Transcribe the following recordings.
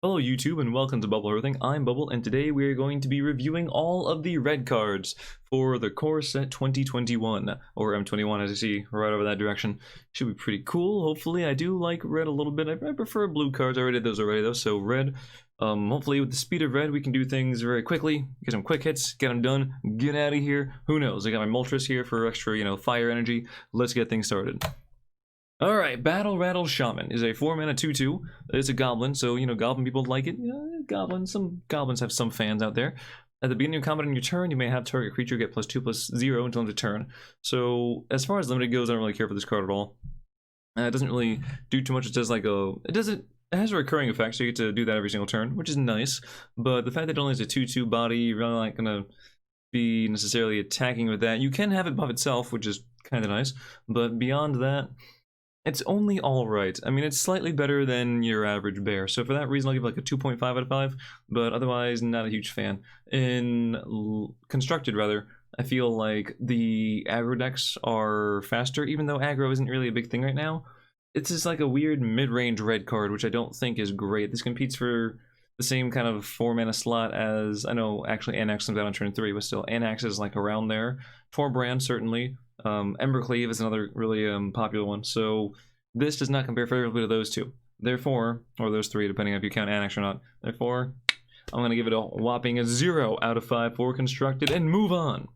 Hello YouTube and welcome to Bubble Hearthing. I'm Bubble and today we're going to be reviewing all of the red cards for the core set 2021, or M21 as you see right over that direction. Should be pretty cool, hopefully. I do like red a little bit. I prefer blue cards. I already did those already though, so red. Hopefully with the speed of red we can do things very quickly, get some quick hits, get them done, get out of here. Who knows, I got my Moltres here for extra, fire energy. Let's get things started. Alright, Battle Rattle Shaman is a 4-mana 2/2. It's a goblin, so, goblin people like it. Some goblins have some fans out there. At the beginning of combat on your turn, you may have target creature get +2/+0 until end of turn. So, as far as limited goes, I don't really care for this card at all. It doesn't really do too much. It does it has a recurring effect, so you get to do that every single turn, which is nice. But the fact that it only has a 2/2 body, you're really not gonna be necessarily attacking with that. You can have it buff itself, which is kind of nice. But beyond that, it's only alright. I mean, it's slightly better than your average bear, so for that reason I'll give it like a 2.5 out of 5, but otherwise not a huge fan. In constructed, rather, I feel like the aggro decks are faster, even though aggro isn't really a big thing right now. It's just like a weird mid-range red card, which I don't think is great. This competes for the same kind of 4-mana slot as, I know actually Anax comes out on turn 3, but still, Anax is like around there. Torbrand, certainly. Embercleave is another really popular one, so this does not compare favorably to those two. Therefore, or those three, depending on if you count Anax or not. Therefore, I'm going to give it a whopping 0 out of 5 for constructed and move on.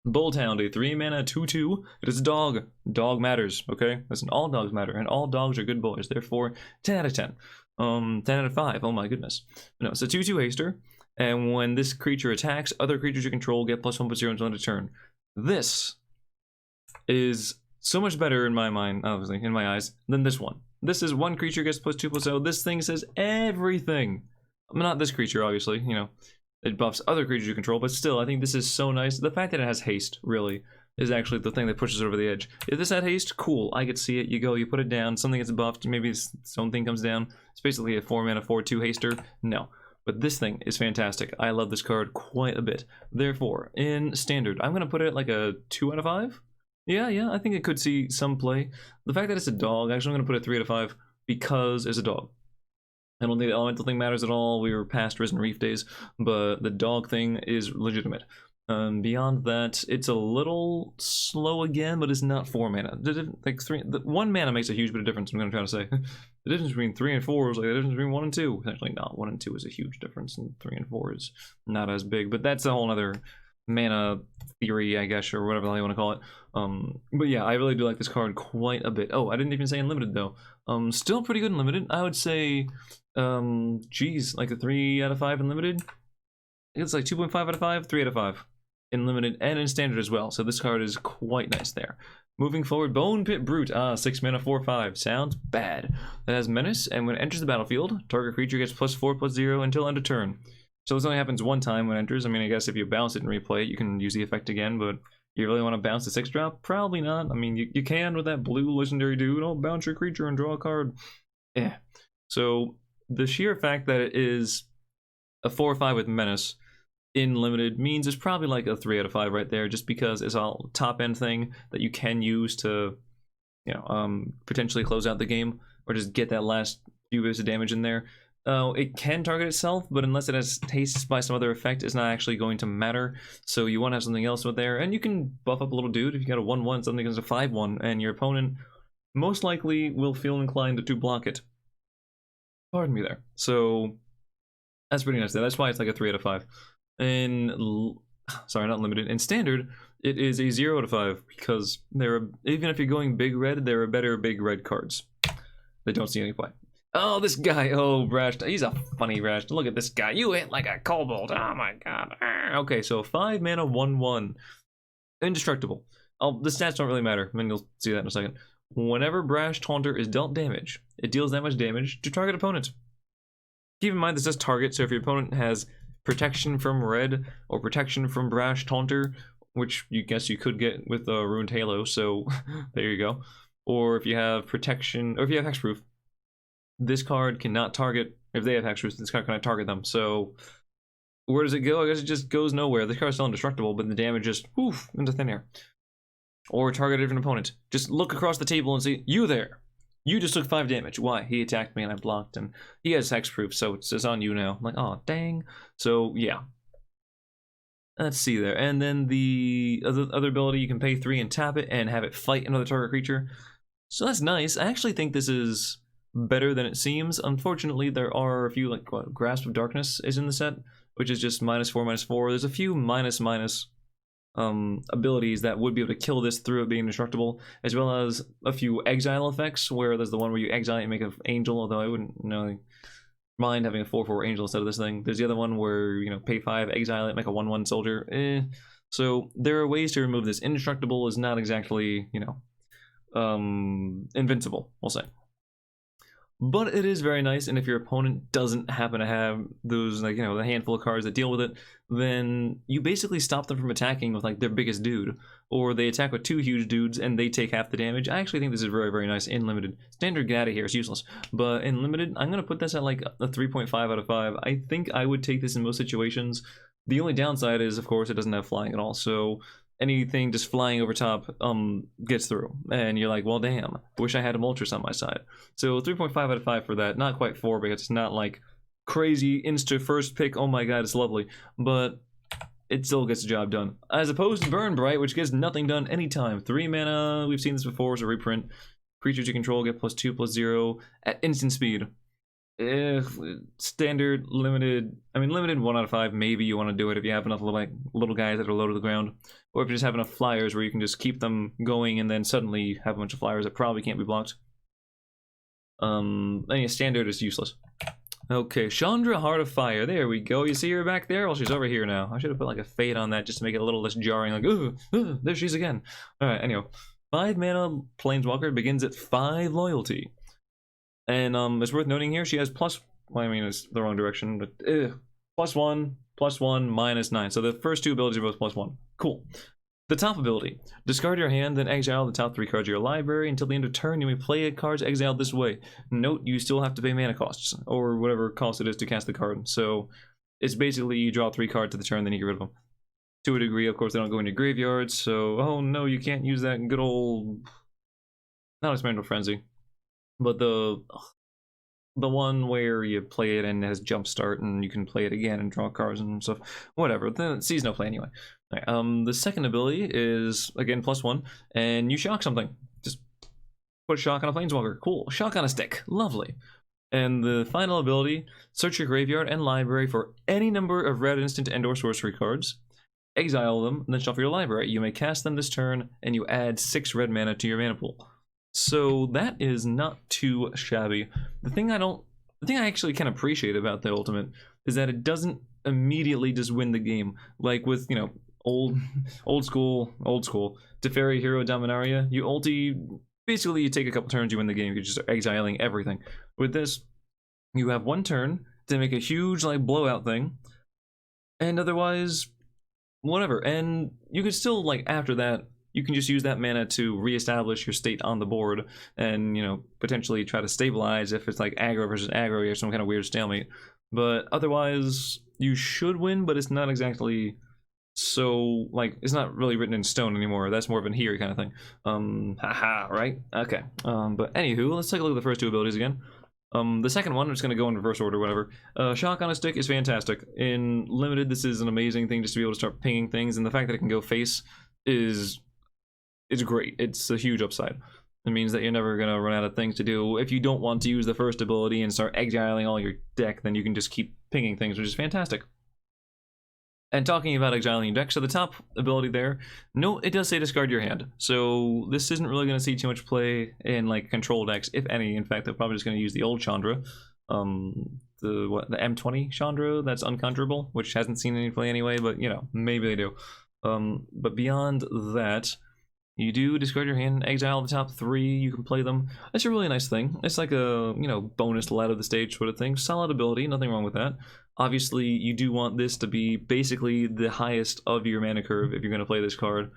Bulltown, a 3-mana 2/2. It is a dog. Dog matters, okay? Listen, all dogs matter, and all dogs are good boys. Therefore, 10 out of 10. 10 out of 5. Oh my goodness. No, it's a 2/2 haster, and when this creature attacks, other creatures you control get +1/+0 until end of turn. This is so much better in my mind, obviously, in my eyes, than this one. This is one creature gets +2/+0. This thing says everything. Not this creature, obviously, it buffs other creatures you control, but still, I think this is so nice. The fact that it has haste, really, is actually the thing that pushes it over the edge. If this had haste, cool, I could see it. You go, you put it down, something gets buffed, maybe its own thing comes down. It's basically a 4-mana 4/2 haster. No. But this thing is fantastic. I love this card quite a bit. Therefore, in standard, I'm going to put it like a 2 out of 5. Yeah, I think it could see some play. The fact that it's a dog, actually I'm going to put it 3 out of 5 because it's a dog. I don't think the elemental thing matters at all. We were past Risen Reef days, but the dog thing is legitimate. Beyond that, it's a little slow again, but it's not 4 mana. Like 1 mana makes a huge bit of difference, I'm going to try to say. The difference between 3 and 4 is like the difference between 1 and 2. Actually, not 1 and 2 is a huge difference, and 3 and 4 is not as big, but that's a whole other mana theory, I guess, or whatever the hell you want to call it. But yeah, I really do like this card quite a bit. Oh, I didn't even say unlimited though. Still pretty good in limited. I would say, geez, like a 3 out of 5 in limited. It's like 2.5 out of 5, 3 out of 5 in limited and in standard as well. So this card is quite nice there. Moving forward, Bone Pit Brute. 6 mana 4/5. Sounds bad. That has menace, and when it enters the battlefield, target creature gets +4/+0 until end of turn. So this only happens 1 time when it enters. I mean, I guess if you bounce it and replay it, you can use the effect again, but you really want to bounce the 6-drop? Probably not. I mean, you can with that blue legendary dude. Oh, bounce your creature and draw a card. So the sheer fact that it is a 4/5 with menace in limited means it's probably like a 3 out of 5 right there, just because it's a top-end thing that you can use to, potentially close out the game, or just get that last few bits of damage in there. It can target itself, but unless it has haste by some other effect, it's not actually going to matter. So you want to have something else with there, and you can buff up a little dude. If you got a 1/1, something that's a 5/1, and your opponent most likely will feel inclined to block it. Pardon me there. So that's pretty nice there. That's why it's like a 3 out of 5. Sorry, not limited. In standard, it is a 0 out of 5 because even if you're going big red, there are better big red cards. They don't see any play. Oh, this guy. Oh, Brash. He's a funny Brash. Look at this guy. You hit like a kobold. Oh my god. Okay, so 5 mana 1/1. Indestructible. The stats don't really matter. I mean, you'll see that in a second. Whenever Brash Taunter is dealt damage, it deals that much damage to target opponents. Keep in mind this does target, so if your opponent has protection from red or protection from Brash Taunter, which you guess you could get with Ruined Halo, so there you go. Or if you have protection, or if you have hexproof, this card cannot target, if they have hexproof, this card cannot target them. So where does it go? I guess it just goes nowhere. This card is still indestructible, but the damage just poof into thin air. Or target a different opponent. Just look across the table and see, you there. You just took 5 damage. Why? He attacked me and I blocked, and he has hexproof, so it's on you now. I'm like, oh, dang. So, yeah. Let's see there. And then the other ability, you can pay 3 and tap it and have it fight another target creature. So that's nice. I actually think this is better than it seems. Unfortunately, there are a few, like, what, Grasp of Darkness is in the set, which is just -4/-4. There's a few minus abilities that would be able to kill this through it being indestructible, as well as a few exile effects, where there's the one where you exile and make an angel, although I wouldn't mind having a 4/4 angel instead of this thing. There's the other one where, you know, pay 5, exile it, make a 1/1 soldier. So there are ways to remove this. Indestructible is not exactly, you know, invincible, we'll say. But it is very nice, and if your opponent doesn't happen to have those, like, you know, the handful of cards that deal with it, then you basically stop them from attacking with, like, their biggest dude. Or they attack with 2 huge dudes, and they take half the damage. I actually think this is very, very nice in Limited. Standard, get out of here, it's useless. But in Limited, I'm going to put this at, like, a 3.5 out of 5. I think I would take this in most situations. The only downside is, of course, it doesn't have flying at all, so anything just flying over top gets through, and you're like, well, damn, wish I had a Moltres on my side. So 3.5 out of 5 for that. Not quite 4 because it's not like crazy insta first pick, oh my god, it's lovely, but it still gets the job done, as opposed to Burn Bright, which gets nothing done anytime. 3 mana, we've seen this before as a reprint. Creatures you control get +2/+0 at instant speed. Standard, limited, I mean, limited 1 out of 5, maybe you want to do it if you have enough little guys that are low to the ground, or if you just have enough flyers where you can just keep them going and then suddenly have a bunch of flyers that probably can't be blocked. Any standard is useless. Okay, Chandra, Heart of Fire, there we go. You see her back there? Well, she's over here now. I should have put like a fade on that just to make it a little less jarring, like, ooh, there she is again. Alright, anyway, 5 mana Planeswalker, begins at 5 loyalty. And it's worth noting here, she has well, I mean, it's the wrong direction, but +1, +1, -9. So the first 2 abilities are both +1. Cool. The top ability, discard your hand, then exile the top 3 cards of your library. Until the end of turn, you may play a card exiled this way. Note, you still have to pay mana costs, or whatever cost it is to cast the card. So it's basically you draw 3 cards to the turn, then you get rid of them. To a degree, of course, they don't go in your graveyard, so, oh no, you can't use that good old, not Experimental Frenzy, but the one where you play it and it has Jumpstart and you can play it again and draw cards and stuff. Whatever, the sees no play anyway. Right, the second ability is, again, +1, and you shock something. Just put a shock on a Planeswalker. Cool. Shock on a stick. Lovely. And the final ability, search your graveyard and library for any number of red instant and/or sorcery cards. Exile them, and then shuffle your library. You may cast them this turn, and you add 6 red mana to your mana pool. So that is not too shabby. The thing I actually can appreciate about the ultimate is that it doesn't immediately just win the game. Like with, you know, old school Teferi Hero Dominaria, you ulti, basically you take a couple turns, you win the game, you're just exiling everything. With this, you have 1 turn to make a huge like blowout thing, and otherwise whatever. And you could still, like, after that, you can just use that mana to reestablish your state on the board and, you know, potentially try to stabilize if it's like aggro versus aggro, you have some kind of weird stalemate. But otherwise, you should win, but it's not exactly so, like, it's not really written in stone anymore. That's more of an here kind of thing. Haha, right? Okay. But anywho, let's take a look at the first 2 abilities again. The second one, I'm just going to go in reverse order, whatever. Shock on a stick is fantastic. In Limited, this is an amazing thing just to be able to start pinging things, and the fact that it can go face is great. It's a huge upside. It means that you're never going to run out of things to do. If you don't want to use the first ability and start exiling all your deck, then you can just keep pinging things, which is fantastic. And talking about exiling your deck, so the top ability there, no, it does say discard your hand. So this isn't really going to see too much play in like control decks, if any. In fact, they're probably just going to use the old Chandra, the M20 Chandra that's unconjurable, which hasn't seen any play anyway, but you know, maybe they do. But beyond that, you do discard your hand, exile the top 3, you can play them. That's a really nice thing. It's like a, you know, bonus light of the stage sort of thing. Solid ability, nothing wrong with that. Obviously, you do want this to be basically the highest of your mana curve if you're going to play this card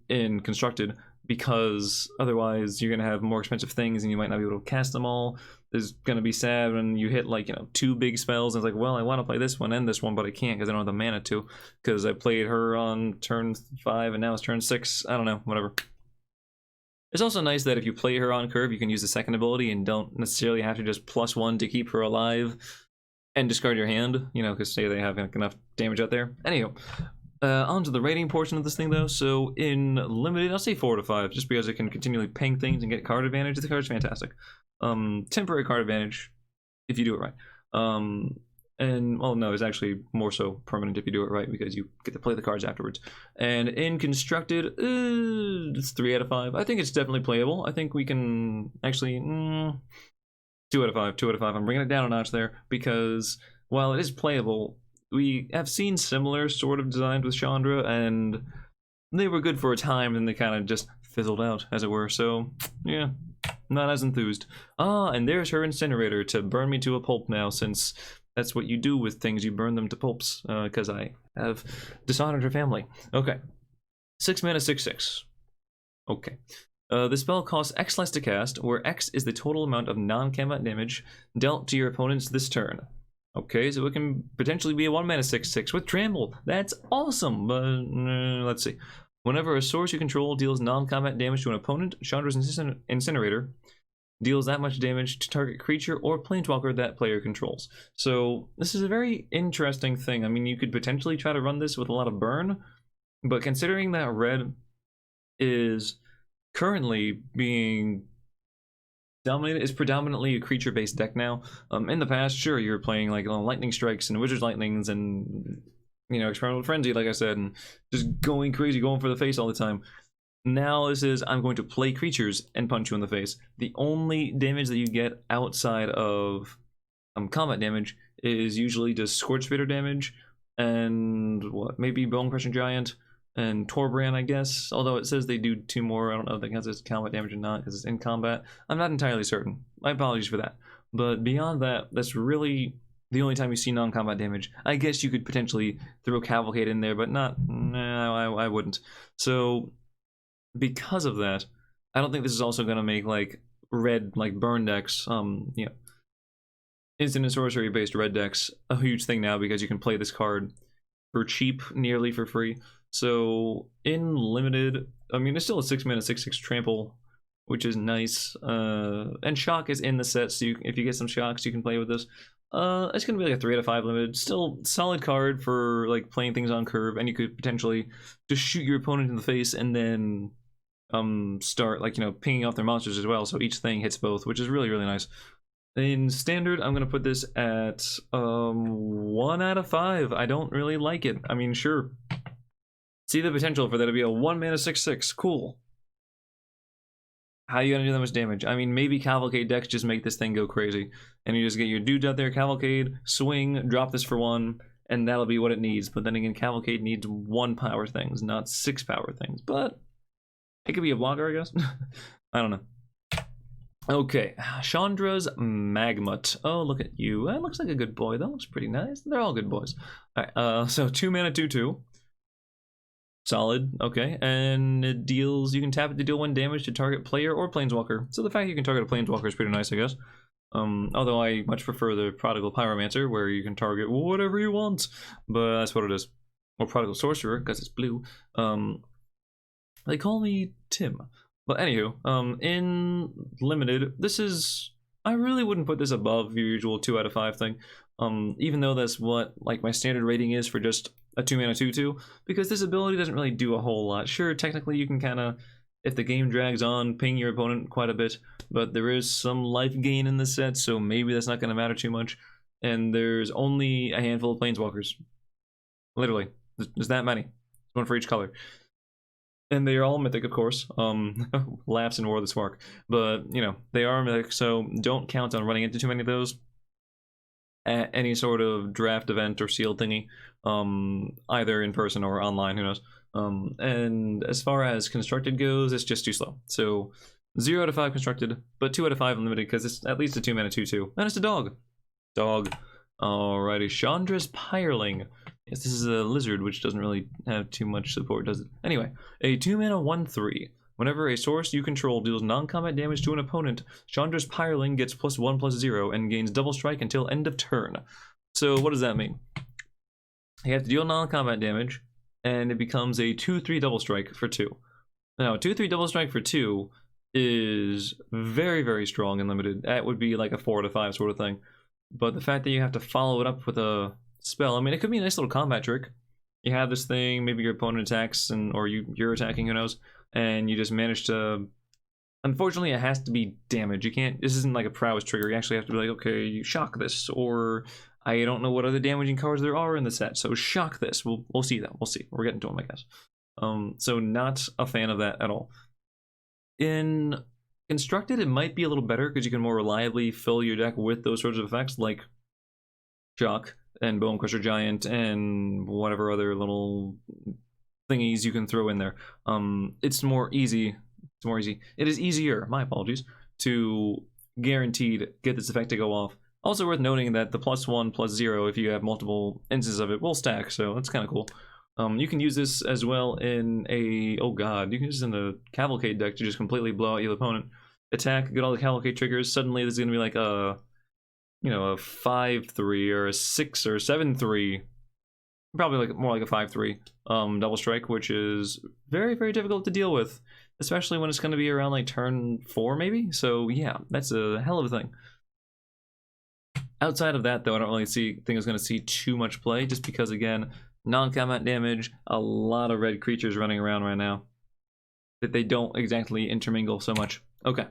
in Constructed, because otherwise you're going to have more expensive things and you might not be able to cast them all. It's going to be sad when you hit, like, you know, 2 big spells and it's like, well, I want to play this one and this one, but I can't because I don't have the mana to, because I played her on turn 5 and now it's turn 6. I don't know, whatever. It's also nice that if you play her on curve, you can use the second ability and don't necessarily have to just +1 to keep her alive and discard your hand, you know, because say they have enough damage out there. Anywho, onto the rating portion of this thing though. So in limited, I'll say 4 to 5, just because it can continually ping things and get card advantage. The card's fantastic. Temporary card advantage if you do it right. And well, no, it's actually more so permanent if you do it right, because you get to play the cards afterwards. And in constructed, it's 3 out of 5. I think it's definitely playable. I think we can actually 2 out of 5. 2 out of 5. I'm bringing it down a notch there, because while it is playable, we have seen similar sort of designs with Chandra, and they were good for a time, and they kind of just fizzled out, as it were. So yeah, not as enthused. And there's her incinerator to burn me to a pulp now, since that's what you do with things. You burn them to pulps, because I have dishonored her family. Okay. 6 mana, 6/6. Okay. The spell costs X less to cast, where X is the total amount of non-combat damage dealt to your opponents this turn. Okay, so it can potentially be a 1 mana 6/6 with Trample. That's awesome, but let's see. Whenever a source you control deals non-combat damage to an opponent, Chandra's Incinerator deals that much damage to target creature or planeswalker that player controls. So this is a very interesting thing. I mean, you could potentially try to run this with a lot of burn, but considering that red is currently being dominated, is predominantly a creature-based deck now. In the past, sure, you were playing like lightning strikes and wizard's lightnings and, you know, experimental frenzy, like I said, and just going crazy, going for the face all the time. Now this is, I'm going to play creatures and punch you in the face. The only damage that you get outside of combat damage is usually just Scorch Spitter damage and what, maybe Bone Crushing Giant and Torbrand, I guess. Although it says they do 2 more. I don't know if that counts as combat damage or not, because it's in combat. I'm not entirely certain. My apologies for that. But beyond that, that's really the only time you see non-combat damage. I guess you could potentially throw Cavalcade in there, but not. No, I wouldn't. So because of that, I don't think this is also going to make like red, like burn decks, you know, instant and sorcery based red decks a huge thing now, because you can play this card for cheap, nearly for free. So in limited, I mean, it's still a 6 mana 6/6 trample, which is nice. And shock is in the set, so if you get some shocks, you can play with this. It's gonna be like a 3 out of 5 limited. Still solid card for like playing things on curve, and you could potentially just shoot your opponent in the face and then start, like, you know, pinging off their monsters as well, so each thing hits both, which is really, really nice. In standard, I'm gonna put this at 1 out of 5. I don't really like it. I mean, sure, see the potential for that to be a 1 mana 6/6. Cool. How are you gonna do that much damage? I mean, maybe Cavalcade decks just make this thing go crazy, and you just get your dudes out there, Cavalcade, swing, drop this for 1, and that'll be what it needs. But then again, Cavalcade needs 1 power things, not 6 power things. But it could be a blocker, I guess. I don't know. Okay, Chandra's Magmut. Oh, look at you. That looks like a good boy. That looks pretty nice. They're all good boys. Alright, so 2 mana 2/2. Solid, okay. And it deals, you can tap it to deal 1 damage to target player or planeswalker. So the fact you can target a planeswalker is pretty nice, I guess. Although I much prefer the Prodigal Pyromancer, where you can target whatever you want. But that's what it is. Or Prodigal Sorcerer, because it's blue. They call me Tim. But anywho, in limited, this is, I really wouldn't put this above your usual 2 out of 5 thing. Even though that's what like my standard rating is for just a 2 mana 2/2, because this ability doesn't really do a whole lot. Sure, technically you can kind of, if the game drags on, ping your opponent quite a bit, but there is some life gain in this set, so maybe that's not going to matter too much. And there's only a handful of planeswalkers. Literally, there's that many. 1 for each color. And they are all mythic, of course. Laughs in War of the Spark. But, you know, they are mythic, so don't count on running into too many of those at any sort of draft event or sealed thingy, either in person or online, who knows. And as far as constructed goes, it's just too slow. So 0 out of 5 constructed, but 2 out of 5 unlimited, because it's at least a 2 mana 2/2. And it's a dog. Dog. Alrighty, Chandra's Pyreling. Yes, this is a lizard, which doesn't really have too much support, does it? Anyway, a 2 mana 1/3. Whenever a source you control deals non-combat damage to an opponent, Chandra's Pyreling gets +1/+0 and gains double strike until end of turn. So what does that mean? You have to deal non-combat damage, and it becomes a 2/3 double strike for 2. Now, 2/3 double strike for 2 is very, very strong and limited. That would be like a 4 out of 5 sort of thing. But the fact that you have to follow it up with a spell, I mean, it could be a nice little combat trick. You have this thing, maybe your opponent attacks, or you're attacking, who knows, and you just manage to... Unfortunately, it has to be damage. You can't... This isn't like a prowess trigger. You actually have to be like, okay, you shock this, or I don't know what other damaging cards there are in the set, so shock this. We'll see that. We'll see. We're getting to them, I guess. So not a fan of that at all. In Constructed, it might be a little better because you can more reliably fill your deck with those sorts of effects, like Shock and Bone Crusher Giant and whatever other little thingies you can throw in there. It's more easy. It's more easy. It is easier, my apologies, to guaranteed get this effect to go off. Also worth noting that the +1/+0, if you have multiple instances of it, will stack, so that's kind of cool. You can use this as well in a... Oh god, you can use this in the Cavalcade deck to just completely blow out your opponent. Attack, get all the Cavalcade triggers, suddenly there's going to be like a... You know, a 5/3 or a 6 or 7/3. Probably like more like a 5/3 double strike, which is very, very difficult to deal with. Especially when it's going to be around like turn 4 maybe? So yeah, that's a hell of a thing. Outside of that though, I don't really think it's going to see too much play, just because again... Non-combat damage, a lot of red creatures running around right now that they don't exactly intermingle so much. Okay.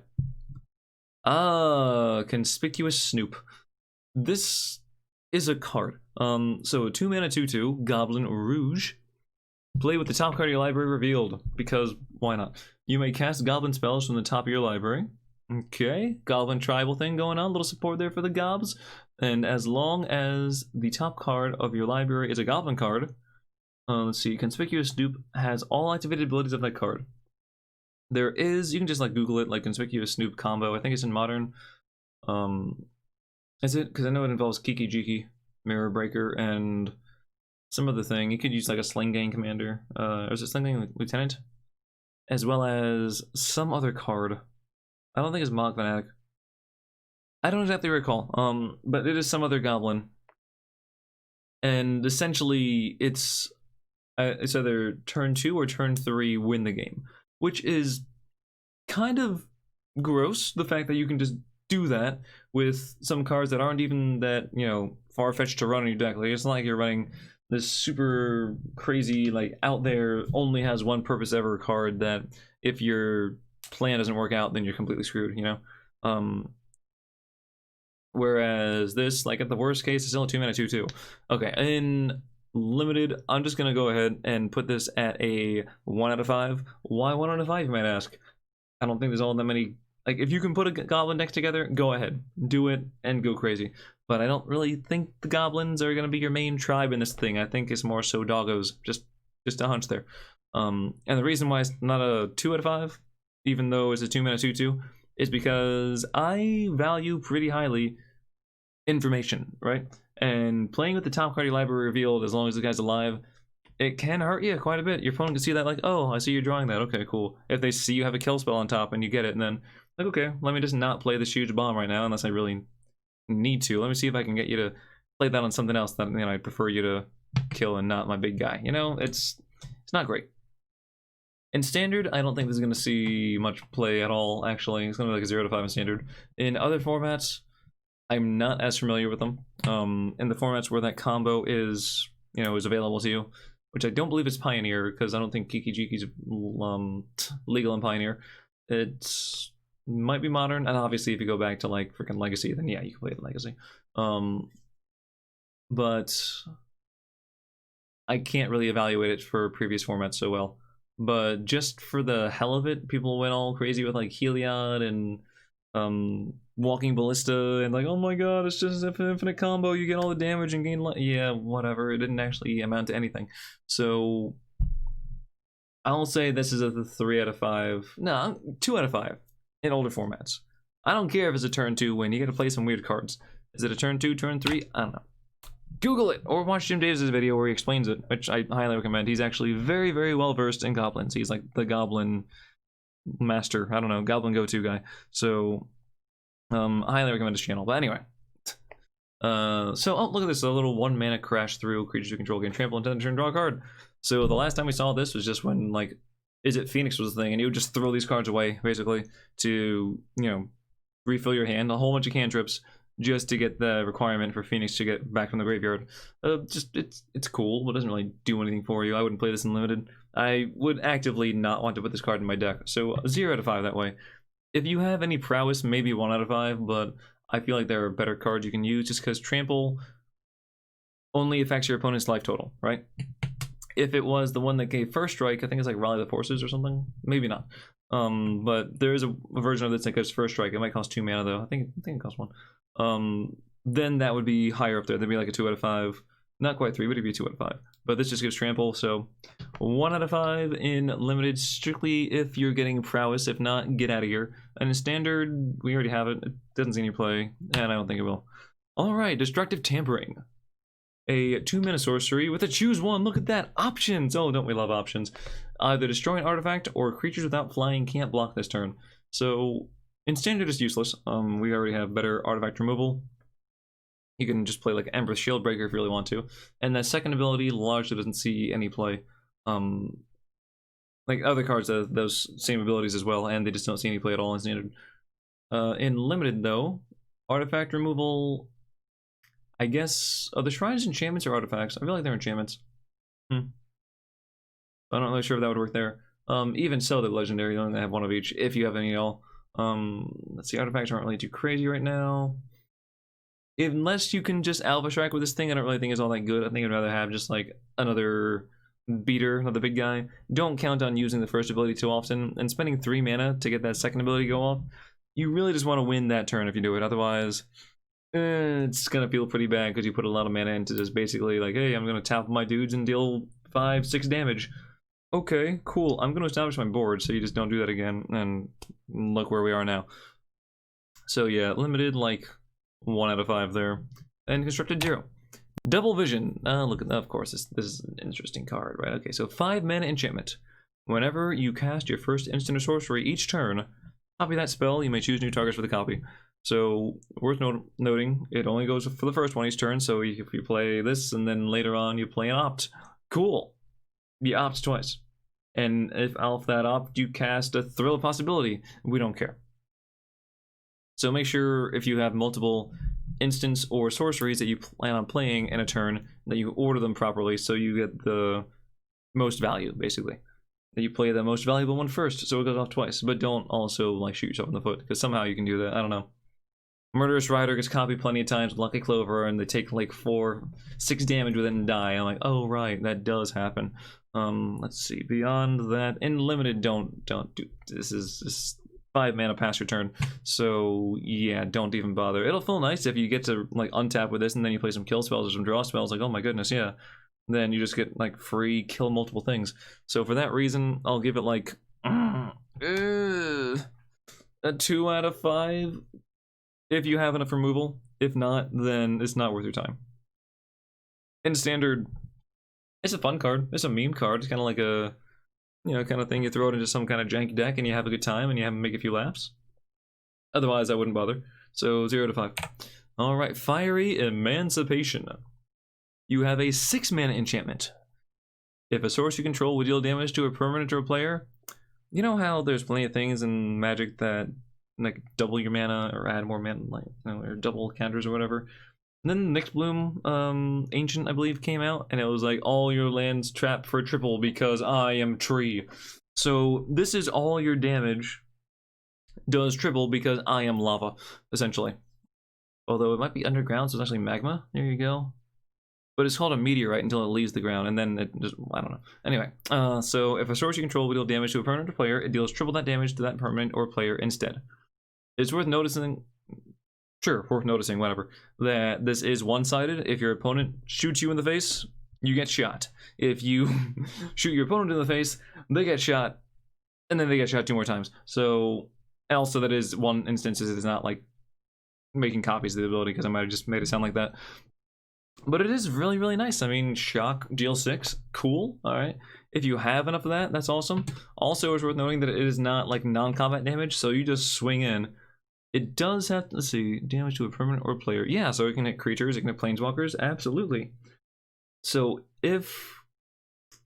Conspicuous Snoop. This is a card. So 2 mana 2/2, Goblin Rouge. Play with the top card of your library revealed, because why not? You may cast goblin spells from the top of your library. Okay, goblin tribal thing going on, little support there for the gobs. And as long as the top card of your library is a goblin card, let's see, Conspicuous Snoop has all activated abilities of that card. There is, you can just like Google it, like Conspicuous Snoop combo. I think it's in Modern. Is it? Because I know it involves Kiki Jiki, Mirror Breaker, and some other thing. You could use like a Sling Gang Commander, or is it Sling Gang Lieutenant? As well as some other card. I don't think it's Mog Fanatic. I don't exactly recall, but it is some other goblin. And essentially, it's either turn 2 or turn 3 win the game. Which is kind of gross, the fact that you can just do that with some cards that aren't even that, you know, far-fetched to run in your deck. Like, it's not like you're running this super crazy, like, out there, only has one purpose ever card that if your plan doesn't work out, then you're completely screwed, you know? Whereas this, like, at the worst case, it's still a 2 mana 2/2. Okay, in limited, I'm just gonna go ahead and put this at a 1 out of 5. Why 1 out of 5, you might ask? I don't think there's all that many. Like, if you can put a goblin deck together, go ahead, do it, and go crazy. But I don't really think the goblins are gonna be your main tribe in this thing. I think it's more so doggos, just a hunch there. And the reason why it's not a 2 out of 5, even though it's a 2 mana 2/2, is because I value pretty highly information, right? And playing with the top card of your library revealed, as long as the guy's alive, it can hurt you quite a bit. Your opponent can see that, like, oh, I see you're drawing that. Okay, cool. If they see you have a kill spell on top and you get it, and then, like, okay, let me just not play this huge bomb right now unless I really need to. Let me see if I can get you to play that on something else that, you know, I'd prefer you to kill and not my big guy. You know, it's not great. In Standard, I don't think this is going to see much play at all, actually. It's going to be like a 0 to 5 in Standard. In other formats, I'm not as familiar with them. In the formats where that combo is, you know, is available to you, which I don't believe is Pioneer, because I don't think Kiki Jiki's legal in Pioneer. It might be Modern, and obviously if you go back to like freaking Legacy, then yeah, you can play the Legacy. But I can't really evaluate it for previous formats so well. But just for the hell of it, people went all crazy with like Heliod and Walking Ballista and like, oh my god, it's just an infinite combo, you get all the damage and gain yeah, whatever. It didn't actually amount to anything. So I'll say this is a 3 out of 5. No, 2 out of 5 in older formats. I don't care if it's a turn 2 win, you gotta play some weird cards. Is it a turn 2, turn 3? I don't know. Google it, or watch Jim Davis' video where he explains it, which I highly recommend. He's actually very, very well versed in goblins. He's like the goblin master, I don't know, goblin go-to guy. So I highly recommend his channel. But anyway, so oh, look at this, a little 1 mana crash through creatures you control, gain trample, and turn, draw a card. So the last time we saw this was just when like is it Phoenix was the thing, and you would just throw these cards away, basically, to, you know, refill your hand, a whole bunch of cantrips, just to get the requirement for Phoenix to get back from the graveyard. Just, it's cool, but it doesn't really do anything for you. I wouldn't play this in Limited. I would actively not want to put this card in my deck, so 0 out of 5 that way. If you have any prowess, maybe 1 out of 5, but I feel like there are better cards you can use, just because Trample only affects your opponent's life total, right? If it was the one that gave First Strike, I think it's like Rally the Forces or something. Maybe not. But there is a version of this that gives First Strike. It might cost 2 mana though. I think it costs 1. Then that would be higher up there. That'd be like a 2 out of 5. Not quite 3, but it'd be 2 out of 5. But this just gives Trample, so 1 out of 5 in Limited, strictly if you're getting Prowess. If not, get out of here. And in Standard, we already have it. It doesn't see any play, and I don't think it will. Alright, Destructive Tampering. A 2-mana sorcery with a choose one. Look at that. Options. Oh, don't we love options? Either destroy an artifact or creatures without flying can't block this turn. So in Standard, it's useless. We already have better artifact removal. You can just play like Emperor's Shieldbreaker if you really want to. And that second ability largely doesn't see any play. Like other cards have those same abilities as well, and they just don't see any play at all in Standard. In Limited, though, artifact removal... I guess, are the shrines enchantments or artifacts? I feel like they're enchantments. I'm not really sure if that would work there. Even so, they're legendary. You only have 1 of each, if you have any at all. Let's see, artifacts aren't really too crazy right now. Unless you can just Alpha Strike with this thing, I don't really think it's all that good. I think I'd rather have just like another beater, another big guy. Don't count on using the first ability too often, and spending 3 mana to get that second ability to go off. You really just want to win that turn if you do it, otherwise... it's gonna feel pretty bad because you put a lot of mana into just basically like, hey, I'm gonna tap my dudes and deal 5-6 damage. Okay, cool. I'm gonna establish my board so you just don't do that again, and look where we are now. So yeah, Limited, like 1 out of 5 there. And Constructed 0. Double Vision. Look at that, of course, this is an interesting card, right? Okay, so 5 mana enchantment. Whenever you cast your first instant or sorcery each turn, copy that spell. You may choose new targets for the copy. So, worth noting, it only goes for the first one each turn, so if you play this, and then later on you play an opt. Cool! You opt twice. And if off that opt, you cast a Thrill of Possibility. We don't care. So make sure, if you have multiple instants or sorceries that you plan on playing in a turn, that you order them properly so you get the most value, basically. That you play the most valuable one first, so it goes off twice. But don't also, like, shoot yourself in the foot, because somehow you can do that. I don't know. Murderous Rider gets copied plenty of times with Lucky Clover, and they take like 4-6 damage with it and die. I'm like, oh right, that does happen. Let's see. Beyond that, in Limited, don't do. This is 5 mana past your turn, so yeah, don't even bother. It'll feel nice if you get to like untap with this, and then you play some kill spells or some draw spells. Like, oh my goodness, yeah. Then you just get like free kill multiple things. So for that reason, I'll give it like a 2 out of 5. If you have enough removal. If not, then it's not worth your time. In Standard, it's a fun card. It's a meme card. It's kind of like a, you know, kind of thing. You throw it into some kind of janky deck and you have a good time and you have make a few laughs. Otherwise, I wouldn't bother. So 0 to 5. All right, Fiery Emancipation. You have a 6 mana enchantment. If a source you control will deal damage to a permanent or a player, you know how there's plenty of things in Magic that like double your mana or add more mana, like, you know, or double counters or whatever. And then Nyx Bloom Ancient, I believe, came out, and it was like all your lands trapped for triple because I am tree. So this is all your damage does triple because I am lava, essentially. Although it might be underground, so it's actually magma. There you go. But it's called a meteorite until it leaves the ground, and then it just, I don't know. Anyway, so if a source you control will deal damage to a permanent or player, it deals triple that damage to that permanent or player instead. It's worth noticing, sure, worth noticing, whatever, that this is one-sided. If your opponent shoots you in the face, you get shot. If you shoot your opponent in the face, they get shot, and then they get shot 2 more times. So, also that is one instance, it's not like making copies of the ability, because I might have just made it sound like that. But it is really, really nice. I mean, shock, deal 6, cool, alright. If you have enough of that, that's awesome. Also, it's worth noting that it is not like non-combat damage, so you just swing in. It does have to, let's see, damage to a permanent or player. Yeah, so it can hit creatures, it can hit planeswalkers, absolutely. So if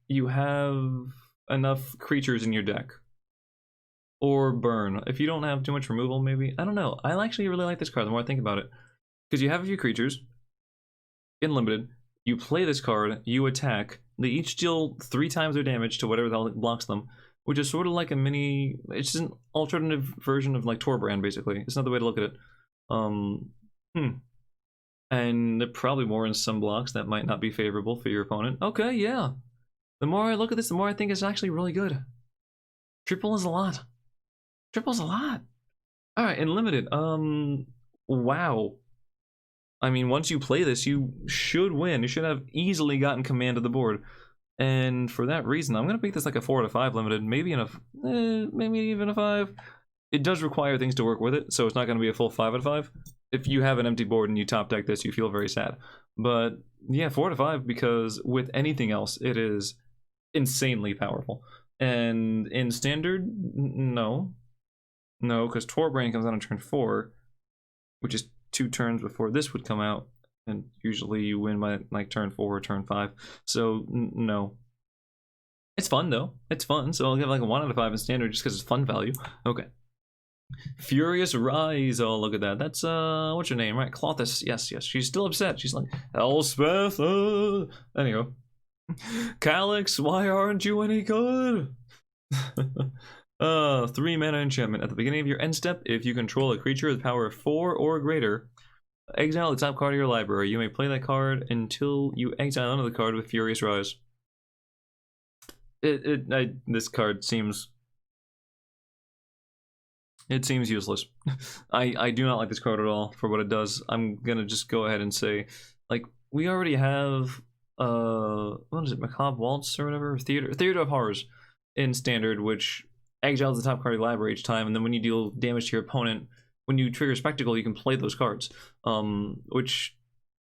you have enough creatures in your deck. Or burn. If you don't have too much removal, maybe. I don't know. I actually really like this card the more I think about it. Because you have a few creatures in limited. You play this card, you attack. They each deal 3 times their damage to whatever the hell blocks them, which is sort of like a mini. It's an alternative version of like Torbrand, basically. It's another way to look at it. And there are probably more in some blocks that might not be favorable for your opponent. Okay, yeah. The more I look at this, the more I think it's actually really good. Triple is a lot. Triple's a lot. Alright, in limited, wow. I mean, once you play this, you should win. You should have easily gotten command of the board. And for that reason, I'm gonna make this like a 4 out of 5 limited, maybe maybe even a 5. It does require things to work with it, so it's not gonna be a full 5 out of 5. If you have an empty board and you top deck this, you feel very sad. But yeah, 4 out of 5, because with anything else, it is insanely powerful. And in standard, no, because Torbrain comes out on turn 4, which is 2 turns before this would come out, and usually you win by like turn 4 or turn 5. So no. It's fun though. It's fun. So I'll give like a 1 out of 5 in standard just because it's fun value. Okay. Furious Rise. Oh, look at that. That's what's her name, right? Clothis. Yes. She's still upset. She's like, Elspeth. Anyway. Calyx, why aren't you any good? 3 mana enchantment. At the beginning of your end step, if you control a creature with power of 4 or greater, exile the top card of your library. You may play that card until you exile another card with Furious Rise. This card seems... It seems useless. I do not like this card at all for what it does. I'm gonna just go ahead and say, like, we already have, what is it, Macabre Waltz or whatever? Theater of Horrors in standard, which exiles the top card of your library each time, and then when you deal damage to your opponent, when you trigger Spectacle, you can play those cards, which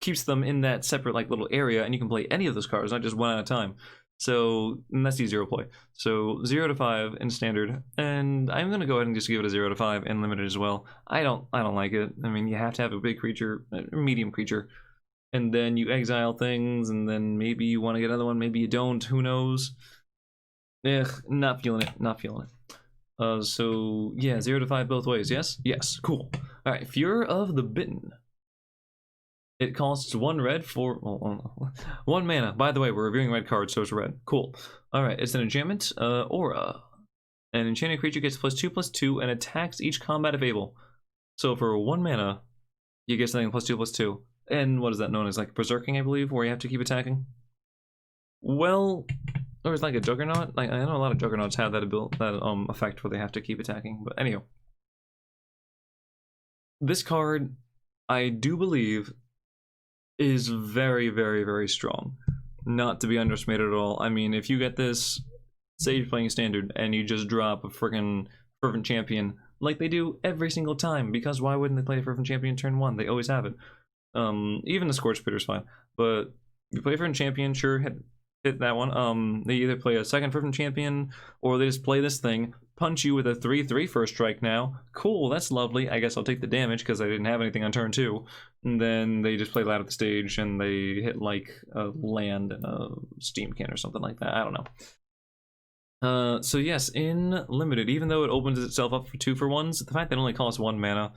keeps them in that separate like little area, and you can play any of those cards, not just one at a time. So that's the 0 play. So 0 to 5 in standard, and I'm gonna go ahead and just give it a 0 to 5 in limited as well. I don't like it. I mean, you have to have a big creature, a medium creature, and then you exile things, and then maybe you want to get another one, maybe you don't. Who knows? Not feeling it. So yeah, 0 to 5 both ways. Yes, cool. All right, Fear of the Bitten. It costs 1 red for 1 mana. By the way, we're reviewing red cards, so it's red. Cool. All right, it's an enchantment. Aura. An enchanted creature gets +2/+2 and attacks each combat if able. So for 1 mana, you get something +2/+2. And what is that known as? Like berserking, I believe, where you have to keep attacking. Well, or it's like a juggernaut. Like I know a lot of juggernauts have that effect where they have to keep attacking. But anyhow, this card, I do believe, is very, very, very strong. Not to be underestimated at all. I mean, if you get this, say you're playing standard and you just drop a freaking Fervent Champion, like they do every single time, because why wouldn't they play a Fervent Champion turn 1? They always have it. Even the Scorch Pitter's fine, but you play Fervent Champion, sure, hit that one. They either play a second Fervent Champion, or they just play this thing, punch you with a 3/3 first strike now. Cool, that's lovely. I guess I'll take the damage because I didn't have anything on turn 2. And then they just play that at the stage and they hit like a land and a steam can or something like that. I don't know. So yes, in limited, even though it opens itself up for 2-for-1s, the fact that it only costs 1 mana,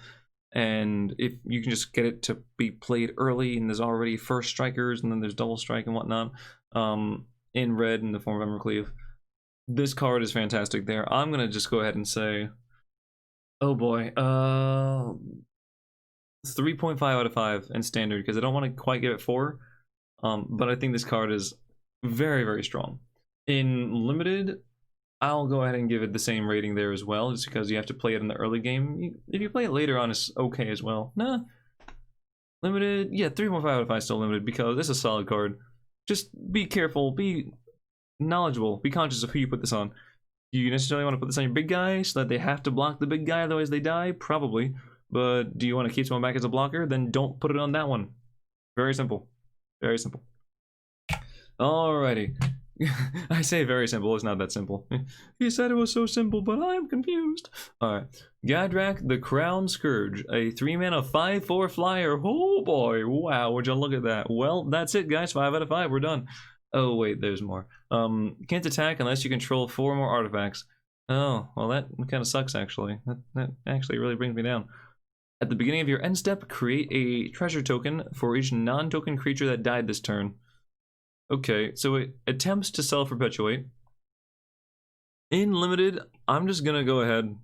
and if you can just get it to be played early, and there's already first strikers, and then there's double strike and whatnot, in red in the form of Embercleave. This card is fantastic there. I'm gonna just go ahead and say, oh boy, 3.5 out of 5 in standard, because I don't want to quite give it 4, but I think this card is very, very strong. In limited, I'll go ahead and give it the same rating there as well, just because you have to play it in the early game. If you play it later on, it's okay as well. Nah, limited, yeah, 3.5 out of 5 still limited, because this is a solid card. Just be careful, be knowledgeable, be conscious of who you put this on. Do you necessarily want to put this on your big guy so that they have to block the big guy, otherwise they die? Probably. But do you want to keep someone back as a blocker? Then don't put it on that one. Very simple. Very simple. Alrighty. I say very simple, it's not that simple. He said it was so simple, but I'm confused. Alright. Gadrak the Crown Scourge, a 3-mana 5/4 flyer. Oh boy, wow, would you look at that. Well, that's it guys, 5 out of 5, we're done. Oh wait, there's more. Can't attack unless you control 4 more artifacts. Oh, well that kind of sucks actually. That actually really brings me down. At the beginning of your end step, create a treasure token for each non-token creature that died this turn. Okay, so it attempts to self-perpetuate. In limited, I'm just gonna go ahead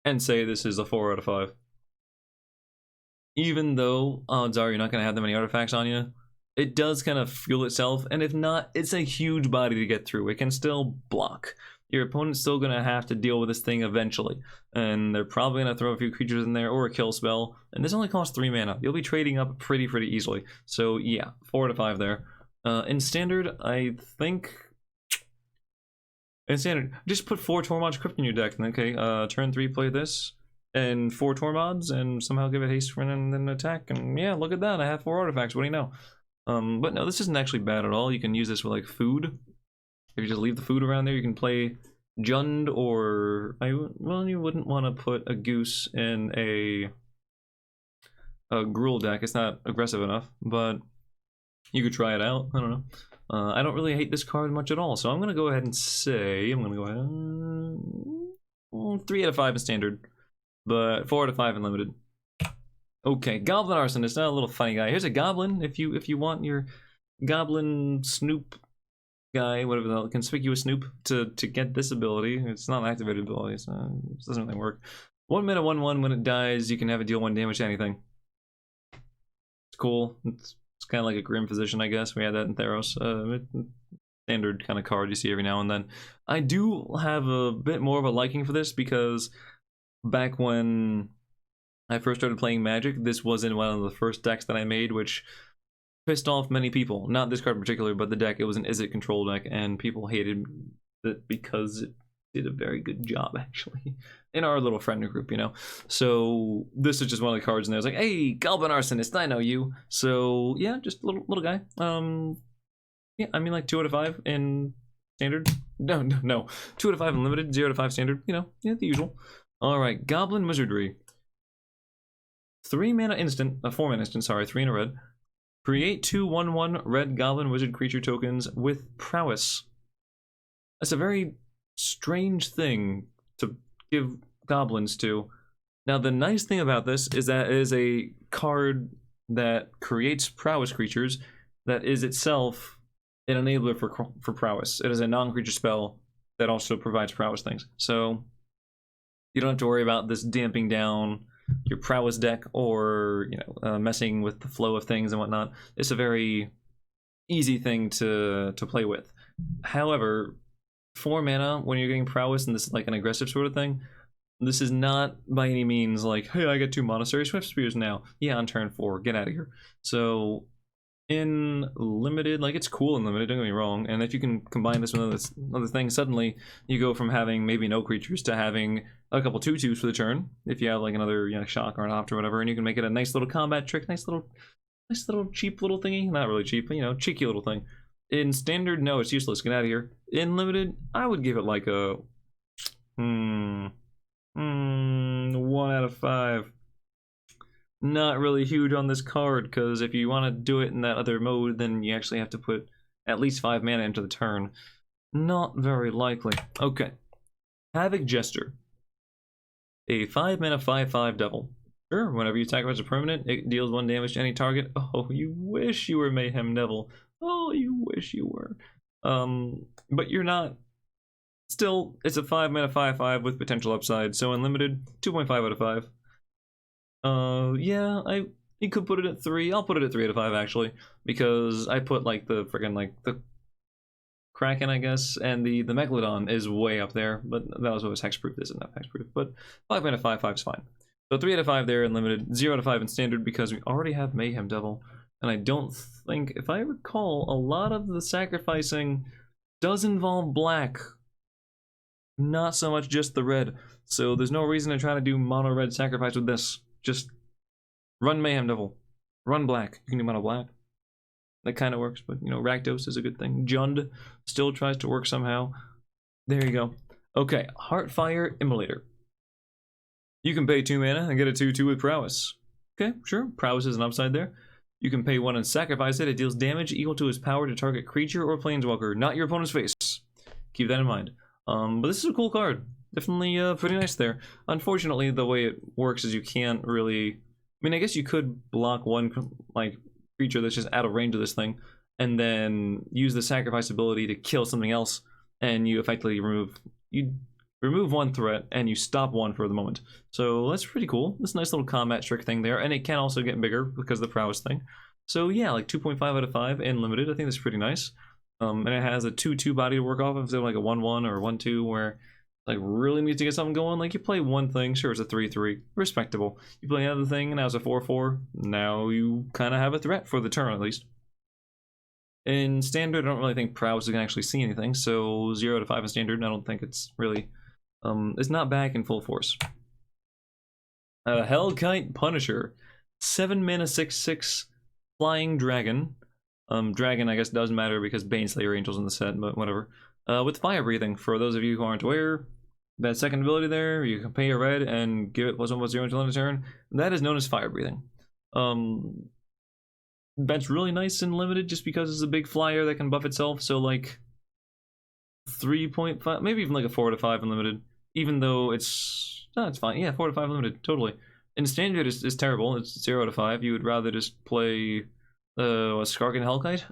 and say this is a 4 out of 5. Even though odds are you're not gonna have that many artifacts on you, it does kind of fuel itself, and if not, it's a huge body to get through. It can still block. Your opponent's still gonna have to deal with this thing eventually, and they're probably gonna throw a few creatures in there or a kill spell, and this only costs 3 mana. You'll be trading up pretty easily. So yeah, 4 out of 5 there. In standard, I think in standard, just put 4 Tormod's Crypt in your deck. Okay, turn 3, play this, and 4 Tormods, and somehow give it haste for and then attack. And yeah, look at that, I have 4 artifacts. What do you know? But no, this isn't actually bad at all. You can use this with like food. If you just leave the food around there, you can play Jund or well, you wouldn't want to put a Goose in a Gruul deck. It's not aggressive enough, but you could try it out. I don't know. I don't really hate this card much at all, so I'm gonna go ahead and say I'm gonna go ahead 3 out of 5 in standard, but 4 out of 5 in limited. Okay, Goblin Arsonist, a little funny guy. Here's a goblin if you want your goblin snoop guy, whatever the conspicuous snoop, to get this ability. It's not an activated ability, so it doesn't really work. 1 mana 1/1, when it dies, you can have it deal 1 damage to anything. It's cool. It's kind of like a Grim Physician, I guess. We had that in Theros. Standard kind of card you see every now and then. I do have a bit more of a liking for this because back when I first started playing Magic, this was in one of the first decks that I made, which pissed off many people. Not this card in particular, but the deck. It was an Izzet control deck, and people hated it because it did a very good job, actually, in our little friend group, you know? So this is just one of the cards, and I was like, hey, Goblin Arsonist, I know you. So yeah, just a little guy. Yeah, I mean like 2 out of 5 in standard. No. 2 out of 5 in limited, 0 out of 5 standard. You know, yeah, the usual. All right, Goblin Wizardry. 3 mana instant, 4 mana instant, sorry, 3 in a red. Create 2 1/1 red goblin wizard creature tokens with prowess. That's a very strange thing to give goblins to. Now, the nice thing about this is that it is a card that creates prowess creatures that is itself an enabler for prowess. It is a non-creature spell that also provides prowess things. So you don't have to worry about this damping down your prowess deck or messing with the flow of things and whatnot. It's a very easy thing to play with. However, 4 mana when you're getting prowess and this is like an aggressive sort of thing, this is not by any means like, hey, I get 2 Monastery Swift Spears now. Yeah, on turn 4, get out of here. So in limited, like, it's cool in limited, don't get me wrong, and if you can combine this with other things, suddenly you go from having maybe no creatures to having a couple 2/2s for the turn, if you have like another shock or an opt or whatever, and you can make it a nice little combat trick, nice little cheap little thingy. Not really cheap, but cheeky little thing. In standard, no, it's useless, get out of here. In limited, I would give it like a 1 out of 5. Not really huge on this card, because if you want to do it in that other mode, then you actually have to put at least 5 mana into the turn. Not very likely. Okay. Havoc Jester. A 5 mana 5/5 devil. Sure, whenever you attack as a permanent, it deals 1 damage to any target. Oh, you wish you were Mayhem Devil. Oh, you wish you were. But you're not. Still, it's a 5 mana 5/5 with potential upside, so unlimited, 2.5 out of 5. Yeah, you could put it at 3. I'll put it at 3 out of 5 actually, because I put like the friggin' like the Kraken, I guess, and the Megalodon is way up there, but that also is hexproof. This isn't hexproof, but 5 mana 5/5 is fine. So 3 out of 5 there in limited, 0 out of 5 in standard because we already have Mayhem Devil, and I don't think, if I recall, a lot of the sacrificing does involve black, not so much just the red. So there's no reason to try to do mono red sacrifice with this. Just run Mayhem Devil, run black. You can do mono black. That kind of works, but Rakdos is a good thing. Jund still tries to work somehow. There you go. Okay, Heartfire Immolator. You can pay 2 mana and get a 2/2 with prowess. Okay, sure. Prowess is an upside there. You can pay 1 and sacrifice it. It deals damage equal to its power to target creature or planeswalker, not your opponent's face. Keep that in mind. But this is a cool card. Definitely pretty nice there. Unfortunately, the way it works is you can't really... I mean, I guess you could block one like creature that's just out of range of this thing, and then use the sacrifice ability to kill something else, and you effectively remove one threat and you stop one for the moment. So that's pretty cool. This nice little combat trick thing there, and it can also get bigger because of the prowess thing. So yeah, like 2.5 out of 5 in limited. I think that's pretty nice. And it has a 2/2 body to work off of, instead of like a 1/1 or 1/2 where like really needs to get something going. Like you play one thing, sure, it's a 3/3, respectable. You play another thing, and now it's a 4/4. Now you kind of have a threat for the turn at least. In standard, I don't really think prowess is gonna actually see anything. So 0 to 5 in standard, I don't think it's really it's not back in full force. Hellkite Punisher, 7 mana 6/6 flying dragon. Dragon, I guess, does matter because Baneslayer Angel's in the set, but whatever. With fire breathing, for those of you who aren't aware, that second ability there, you can pay a red and give it +1/+0 until end of turn. That is known as fire breathing. That's really nice and limited just because it's a big flyer that can buff itself, so like 3.5, maybe even like a 4 to 5 in limited, even though it's fine. Yeah, 4 to 5 limited, totally. In standard, it's terrible. It's 0 to 5. You would rather just play a Skargan Hellkite.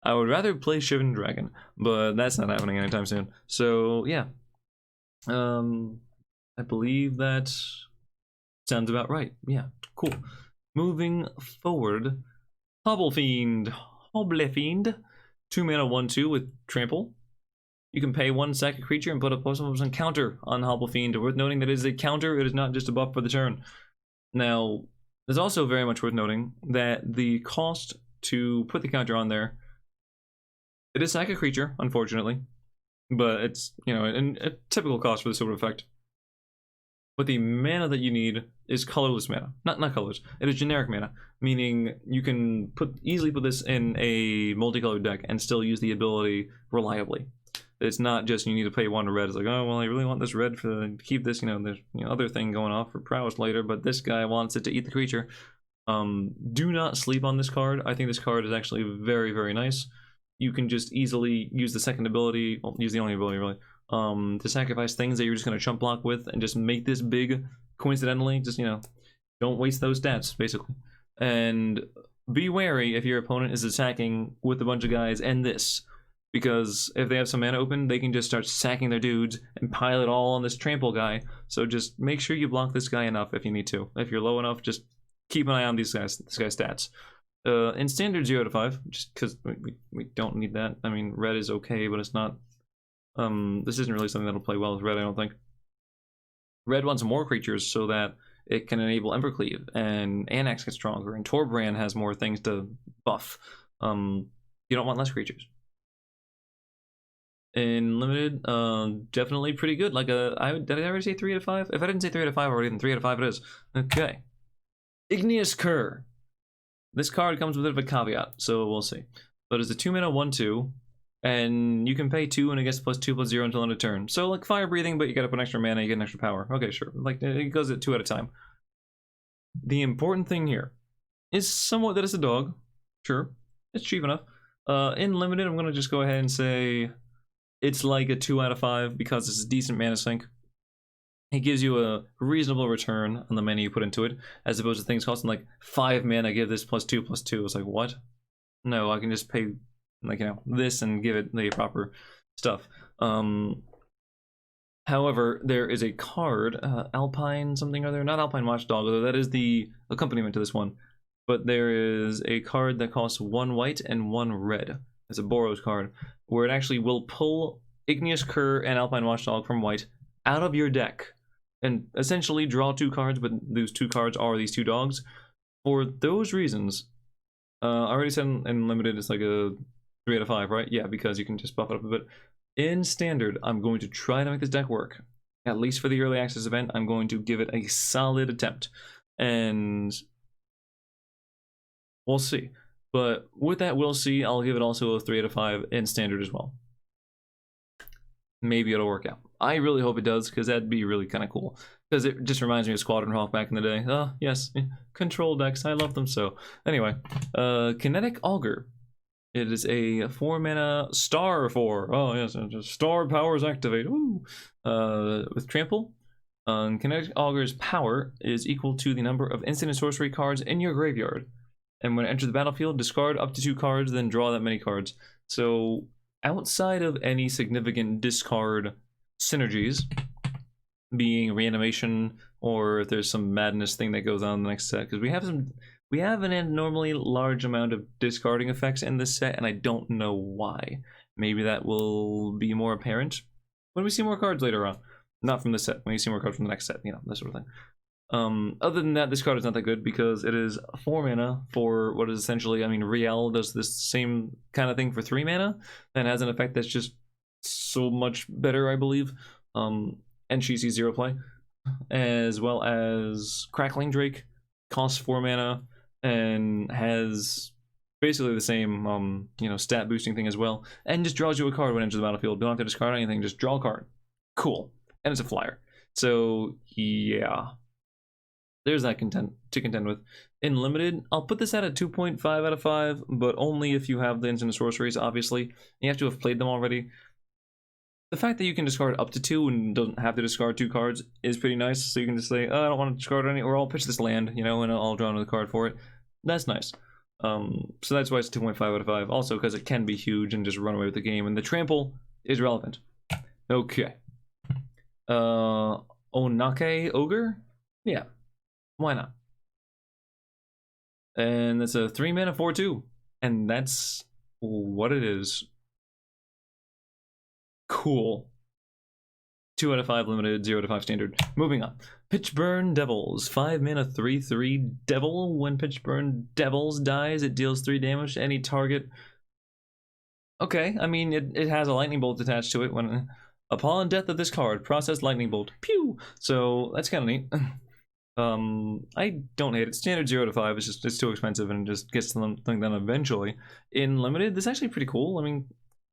I would rather play Shivan Dragon, but that's not happening anytime soon. So yeah, I believe that sounds about right. Yeah, cool. Moving forward, Hobblefiend, 2 mana 1/2 with trample. You can pay 1 sack a creature and put a +1/+1 counter on Hobblefiend. Worth noting that it is a counter, it is not just a buff for the turn. Now, it's also very much worth noting that the cost to put the counter on there, it is sack a creature, unfortunately, but it's, you know, a typical cost for this sort of effect. But the mana that you need is colorless mana. Not colorless. It is generic mana, meaning you can easily put this in a multicolored deck and still use the ability reliably. It's not just you need to pay 1 red. It's like, oh, well, I really want this red to keep this, you know, there's other thing going off for prowess later, but this guy wants it to eat the creature. Do not sleep on this card. I think this card is actually very, very nice. You can just easily use the second ability, well, use the only ability really, to sacrifice things that you're just going to chump block with and just make this big coincidentally. Just, you know, don't waste those stats, basically. And be wary if your opponent is attacking with a bunch of guys and this, because if they have some mana open, they can just start sacking their dudes and pile it all on this trample guy. So just make sure you block this guy enough if you need to. If you're low enough, just keep an eye on this guy's stats. In standard 0 to 5, just because we don't need that. I mean, red is okay, but it's not. This isn't really something that'll play well with red, I don't think. Red wants more creatures so that it can enable Embercleave, and Anax gets stronger, and Torbran has more things to buff. You don't want less creatures. In limited, definitely pretty good. Like did I already say 3 out of 5? If I didn't say 3 out of 5 already, then 3 out of 5 it is. Okay. Igneous Cur. This card comes with a bit of a caveat, so we'll see. But it's a 2 mana 1/2, and you can pay 2 and it gets +2/+0 until end of turn. So like fire breathing, but you gotta put extra mana, you get an extra power. Okay, sure. Like it goes at 2 at a time. The important thing here is somewhat that it's a dog. Sure, it's cheap enough. In limited, I'm gonna just go ahead and say it's like a 2 out of 5 because it's a decent mana sink. It gives you a reasonable return on the mana you put into it, as opposed to things costing like 5 mana, give this +2/+2. It's like, what? No, I can just pay, like, you know, this and give it the proper stuff. However, there is a card, Alpine something or other, not Alpine Watchdog, although that is the accompaniment to this one. But there is a card that costs 1 white and 1 red. It's a Boros card, where it actually will pull Igneous Cur and Alpine Watchdog from white out of your deck and essentially draw 2 cards, but those 2 cards are these 2 dogs. For those reasons, I already said in limited it's like a 3 out of 5, right? Yeah, because you can just buff it up a bit. In standard, I'm going to try to make this deck work. At least for the early access event, I'm going to give it a solid attempt. And we'll see. But with that, we'll see. I'll give it also a 3 out of 5 in standard as well. Maybe it'll work out. I really hope it does, because that'd be really kind of cool. Because it just reminds me of Squadron Hawk back in the day. Oh, yes, control decks, I love them so. Anyway, Kinetic Augur. It is a 4-mana star 4. Oh, yes, star powers activate. Woo! With Trample. Kinetic Augur's power is equal to the number of instant and sorcery cards in your graveyard. And when it enters the battlefield, discard up to 2 cards, then draw that many cards. So, outside of any significant discard synergies, being reanimation, or if there's some madness thing that goes on in the next set, because we have an abnormally large amount of discarding effects in this set, and I don't know why. Maybe that will be more apparent when we see more cards later on. Not from this set, when you see more cards from the next set, you know, that sort of thing. Other than that, this card is not that good because it is 4 mana for what is essentially, I mean, Riel does this same kind of thing for 3 mana and has an effect that's just so much better, I believe. And she sees 0 play, as well as Crackling Drake costs 4 mana and has basically the same, you know, stat boosting thing as well, and just draws you a card when it enters the battlefield. You don't have to discard anything, just draw a card. Cool. And it's a flyer. So, yeah. There's that to contend with. In Limited, I'll put this at a 2.5 out of 5, but only if you have the instant sorceries, obviously. You have to have played them already. The fact that you can discard up to 2 and don't have to discard 2 cards is pretty nice. So you can just say, oh, I don't want to discard any, or I'll pitch this land, you know, and I'll draw another card for it. That's nice. So that's why it's 2.5 out of 5. Also, because it can be huge and just run away with the game. And the trample is relevant. Okay. Onake Ogre? Yeah. Why not? And it's a 3 mana 4/2. And that's what it is. Cool. 2 out of 5 limited, 0 out of 5 standard. Moving on. Pitchburn Devils. 5 mana 3/3 devil. When Pitchburn Devils dies, it deals 3 damage to any target. Okay, I mean, it has a lightning bolt attached to it. When upon death of this card, process lightning bolt. Pew! So that's kind of neat. I don't hate it. Standard 0 to 5 is just, it's too expensive and it just gets something done eventually. In limited, this is actually pretty cool. I mean,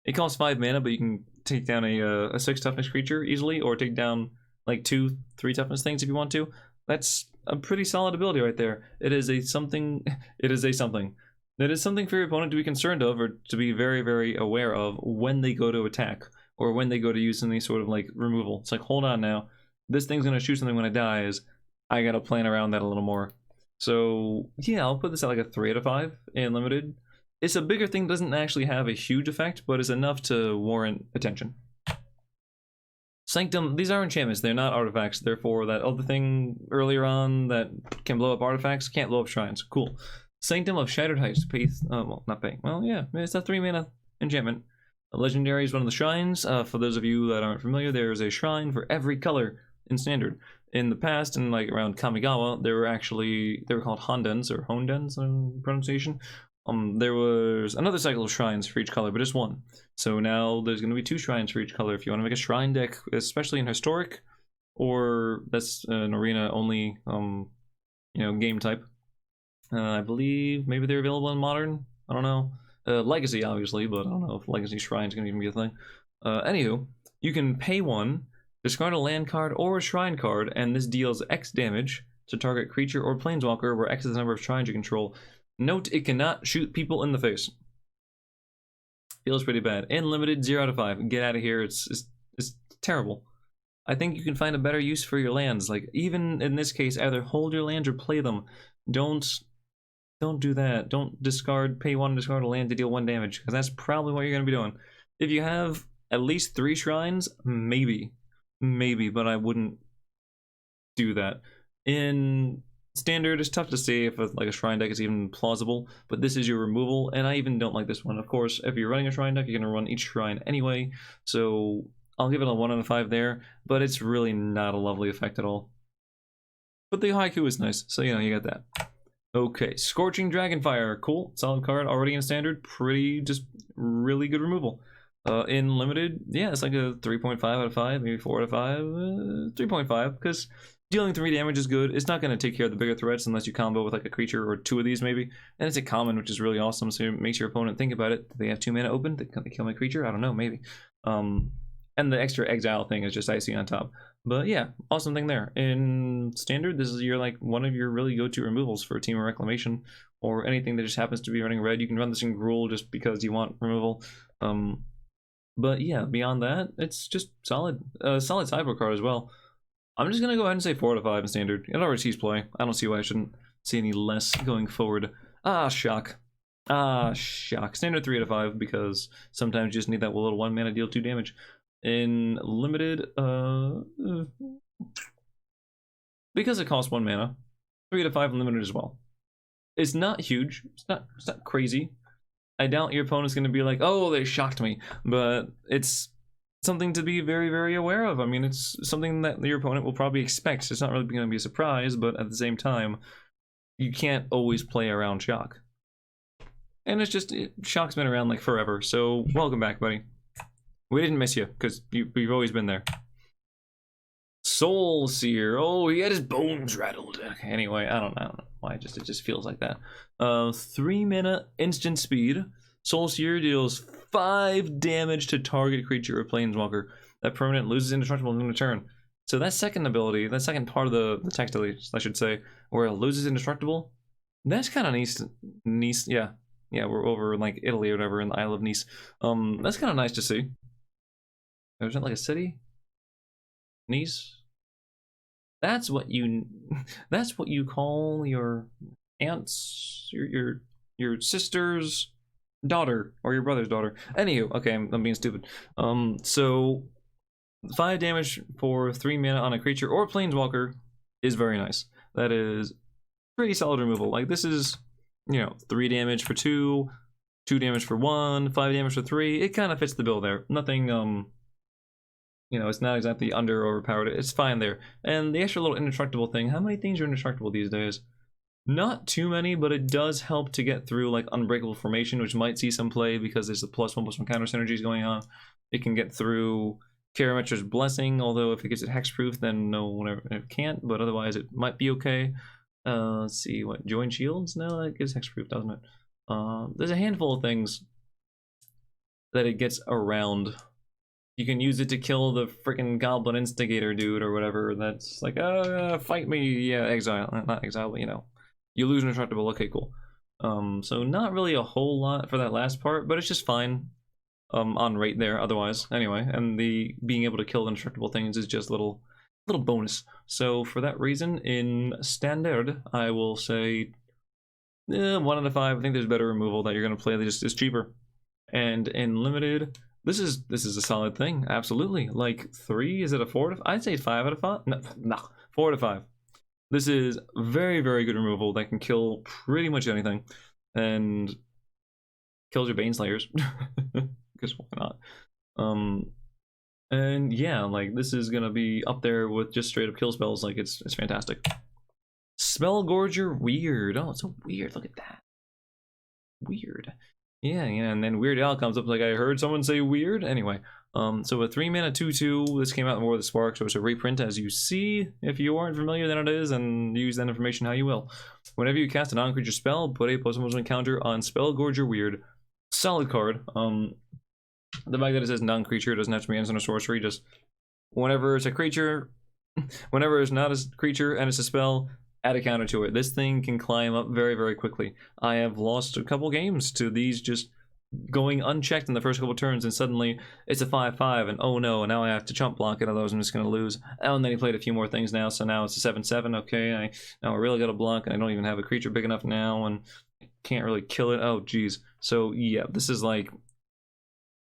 it costs 5 mana, but you can take down a 6 toughness creature easily, or take down like 2, 3 toughness things if you want to. That's a pretty solid ability right there. It is a something. It is a something. That is something for your opponent to be concerned of, or to be very, very aware of when they go to attack, or when they go to use any sort of like removal. It's like, hold on now, this thing's gonna shoot something when it dies. I gotta plan around that a little more. So yeah, I'll put this at like a 3 out of 5 in limited. It's a bigger thing, doesn't actually have a huge effect, but is enough to warrant attention. Sanctum, these are enchantments, they're not artifacts, therefore that other thing earlier on that can blow up artifacts can't blow up shrines. Cool. Sanctum of Shattered Heights, well, not paying. Well, yeah, it's a 3 mana enchantment. A legendary is one of the shrines. For those of you that aren't familiar, there is a shrine for every color in standard. In the past, in like around Kamigawa, they were called Hondens, or Hondens in pronunciation. There was another cycle of shrines for each color, but just 1. So now there's going to be 2 shrines for each color if you want to make a shrine deck, especially in historic, or that's an arena only, you know, game type. I believe maybe they're available in modern. I don't know. Legacy, obviously, but I don't know if Legacy Shrine's going to even be a thing. Anywho, you can pay 1, discard a land card or a shrine card, and this deals X damage to target creature or planeswalker, where X is the number of shrines you control. Note, it cannot shoot people in the face. Feels pretty bad. And limited, 0 out of 5. Get out of here. It's terrible. I think you can find a better use for your lands. Like, even in this case, either hold your lands or play them. Don't do that. Don't discard, pay 1, discard a land to deal 1 damage, because that's probably what you're going to be doing. If you have at least 3 shrines, maybe, but I wouldn't do that. In standard, it's tough to say if like a shrine deck is even plausible, but this is your removal, and I even don't like this one. Of course, if you're running a shrine deck, you're going to run each shrine anyway, so I'll give it a 1 out of 5 there, but it's really not a lovely effect at all. But the haiku is nice, so you know, you got that. Okay, Scorching Dragonfire, cool, solid card, already in standard, pretty, just really good removal. In limited, yeah, it's like a 3.5 out of 5, maybe 4 out of 5, 3.5, because dealing 3 damage is good. It's not going to take care of the bigger threats unless you combo with like a creature or 2 of these maybe, and it's a common, which is really awesome, so it makes your opponent think about it. Do they have 2 mana open? Can they kill my creature? I don't know, maybe. And the extra exile thing is just icing on top. But yeah, awesome thing there. In standard, this is your like one of your really go-to removals for Team of Reclamation or anything that just happens to be running red. You can run this in Gruul just because you want removal. But yeah, beyond that, it's just solid. Solid sideboard card as well. I'm just gonna go ahead and say 4 out of 5 in standard. It already sees play. I don't see why I shouldn't see any less going forward. Ah, shock. Ah, shock. Standard 3 out of 5 because sometimes you just need that little 1 mana deal 2 damage. In limited, because it costs 1 mana, 3 out of 5 in limited as well. It's not huge. It's not crazy. I doubt your opponent's going to be like, oh, they shocked me, but it's something to be very, very aware of. I mean, it's something that your opponent will probably expect. It's not really going to be a surprise, but at the same time, you can't always play around shock. And it's just, shock's been around like forever, so welcome back, buddy. We didn't miss you, because you've always been there. Soul Seer. Oh, he had his bones rattled. Okay, anyway, I don't know why. It just feels like that. 3 mana instant speed. Soul Seer deals 5 damage to target creature or planeswalker. That permanent loses indestructible in a turn. So that second ability, that second part of the text, I should say, where it loses indestructible, that's kind of nice. Yeah, we're over in like Italy or whatever in the Isle of Nice. That's kind of nice to see. Is that like a city? Nice. That's what you call your aunt's, your sister's daughter or your brother's daughter. Anywho, okay, I'm being stupid. So 5 damage for 3 mana on a creature or planeswalker is very nice. That is pretty solid removal. Like this is, 3 damage for 2, 2 damage for 1, 5 damage for 3. It kind of fits the bill there. Nothing it's not exactly under or overpowered. It's fine there. And the extra little indestructible thing, how many things are indestructible these days? Not too many, but it does help to get through like Unbreakable Formation, which might see some play because there's the +1/+1 counter synergies going on. It can get through Karametra's Blessing, although if it gets it hexproof, then no, whatever, it can't, but otherwise it might be okay. Let's see, what, Join Shields? No, that gets hexproof, doesn't it? There's a handful of things that it gets around. You can use it to kill the freaking Goblin Instigator dude or whatever. That's like, fight me. Yeah, exile. Not exile, but you lose indestructible. Okay, cool. So not really a whole lot for that last part, but it's just fine. On rate there otherwise. Anyway, and the being able to kill indestructible things is just little bonus. So for that reason, in standard, I will say 1 out of 5. I think there's better removal that you're gonna play that just is cheaper. And in limited, this is a solid thing, absolutely. Like 3, is it a 4? I'd say 5 out of 5. No, 4 out of 5. This is very, very good removal that can kill pretty much anything, and kills your Baneslayers. Because why not? And yeah, like this is gonna be up there with just straight up kill spells. Like it's fantastic. Spellgorger Weird. Oh, it's so weird. Look at that. Weird. Yeah, and then Weird Al comes up like, I heard someone say weird. Anyway, so a 3 mana 2/2. This came out in War of the Spark, so it's a reprint as you see. If you aren't familiar, then it is, and use that information how you will. Whenever you cast a non-creature spell, put a +1/+1 counter on Spellgorger Weird. Solid card. The fact that it says non-creature doesn't have to be instant or sorcery. Just whenever it's a creature, whenever it's not a creature and it's a spell, add a counter to it. This thing can climb up very, very quickly. I have lost a couple games to these just going unchecked in the first couple turns, and suddenly it's a 5/5, and oh no, and now I have to chump block it, otherwise I'm just going to lose. Oh, and then he played a few more things now, so now it's a 7/7. Okay, now I really got to block, and I don't even have a creature big enough now, and I can't really kill it. Oh, geez. So yeah, this is like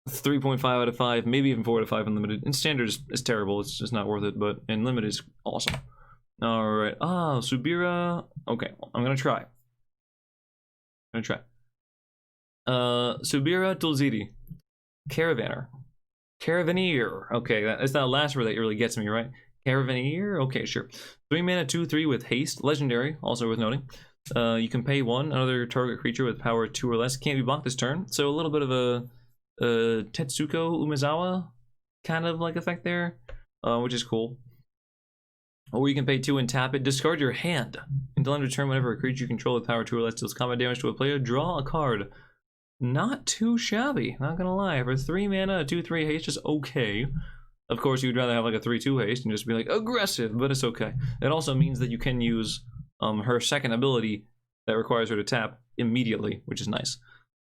3.5 out of 5, maybe even 4 out of 5 in limited. In standard is terrible, it's just not worth it, but in limited is awesome. Alright, Subira. Okay, I'm gonna try. Subira Tulzidi. Caravaneer. Okay, that's the last word that really gets me, right? Caravaneer? Okay, sure. 3 mana 2/3 with haste. Legendary, also worth noting. You can pay 1, another target creature with power 2 or less. Can't be blocked this turn. So a little bit of a Tetsuko Umezawa kind of like effect there, which is cool. Or you can pay 2 and tap it. Discard your hand. Until end of turn, whenever a creature you control with power 2 or less deals combat damage to a player, draw a card. Not too shabby, not gonna lie. For 3 mana, 2/3 haste is okay. Of course, you'd rather have like a 3/2 haste and just be like aggressive, but it's okay. It also means that you can use her second ability that requires her to tap immediately, which is nice.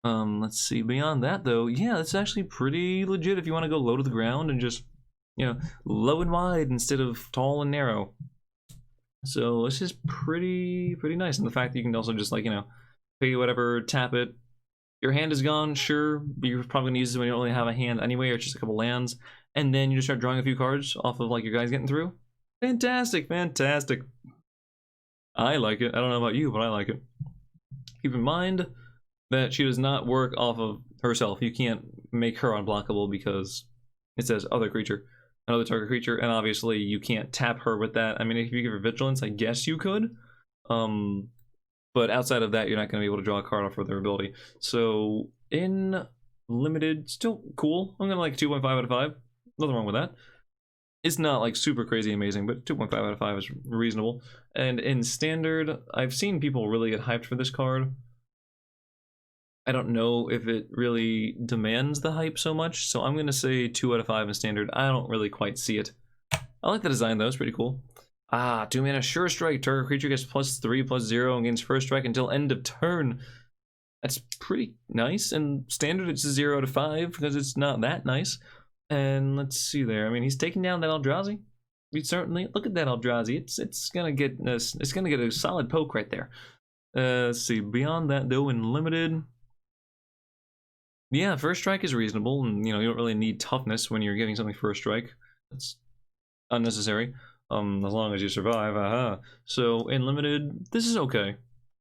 Let's see. Beyond that, though, yeah, it's actually pretty legit if you want to go low to the ground and just, you know, low and wide instead of tall and narrow. So this is pretty nice. And the fact that you can also just, like, you know, pay whatever, tap it. Your hand is gone, sure, but you're probably gonna use it when you don't really have a hand anyway, or just a couple lands, and then you just start drawing a few cards off of like your guys getting through. Fantastic, fantastic. I like it. I don't know about you, but I like it. Keep in mind that she does not work off of herself. You can't make her unblockable because it says other creature, another target creature, and obviously you can't tap her with that. I mean, if you give her vigilance, I guess you could. But outside of that, you're not going to be able to draw a card off of their ability. So in limited, still cool. I'm going to like 2.5 out of 5. Nothing wrong with that. It's not like super crazy amazing, but 2.5 out of 5 is reasonable. And in standard, I've seen people really get hyped for this card. I don't know if it really demands the hype so much, so I'm going to say 2 out of 5 in standard. I don't really quite see it. I like the design though, it's pretty cool. 2 mana Sure Strike. Target creature gets +3/+0 and gains first strike until end of turn. That's pretty nice. And standard, it's a 0 out of 5 because it's not that nice. And let's see there. I mean, he's taking down that Eldrazi. We certainly look at that Eldrazi. It's gonna get a solid poke right there. Let's see. Beyond that, though, in limited, yeah, first strike is reasonable, and you know you don't really need toughness when you're giving something first strike. That's unnecessary. As long as you survive, So in limited, this is okay.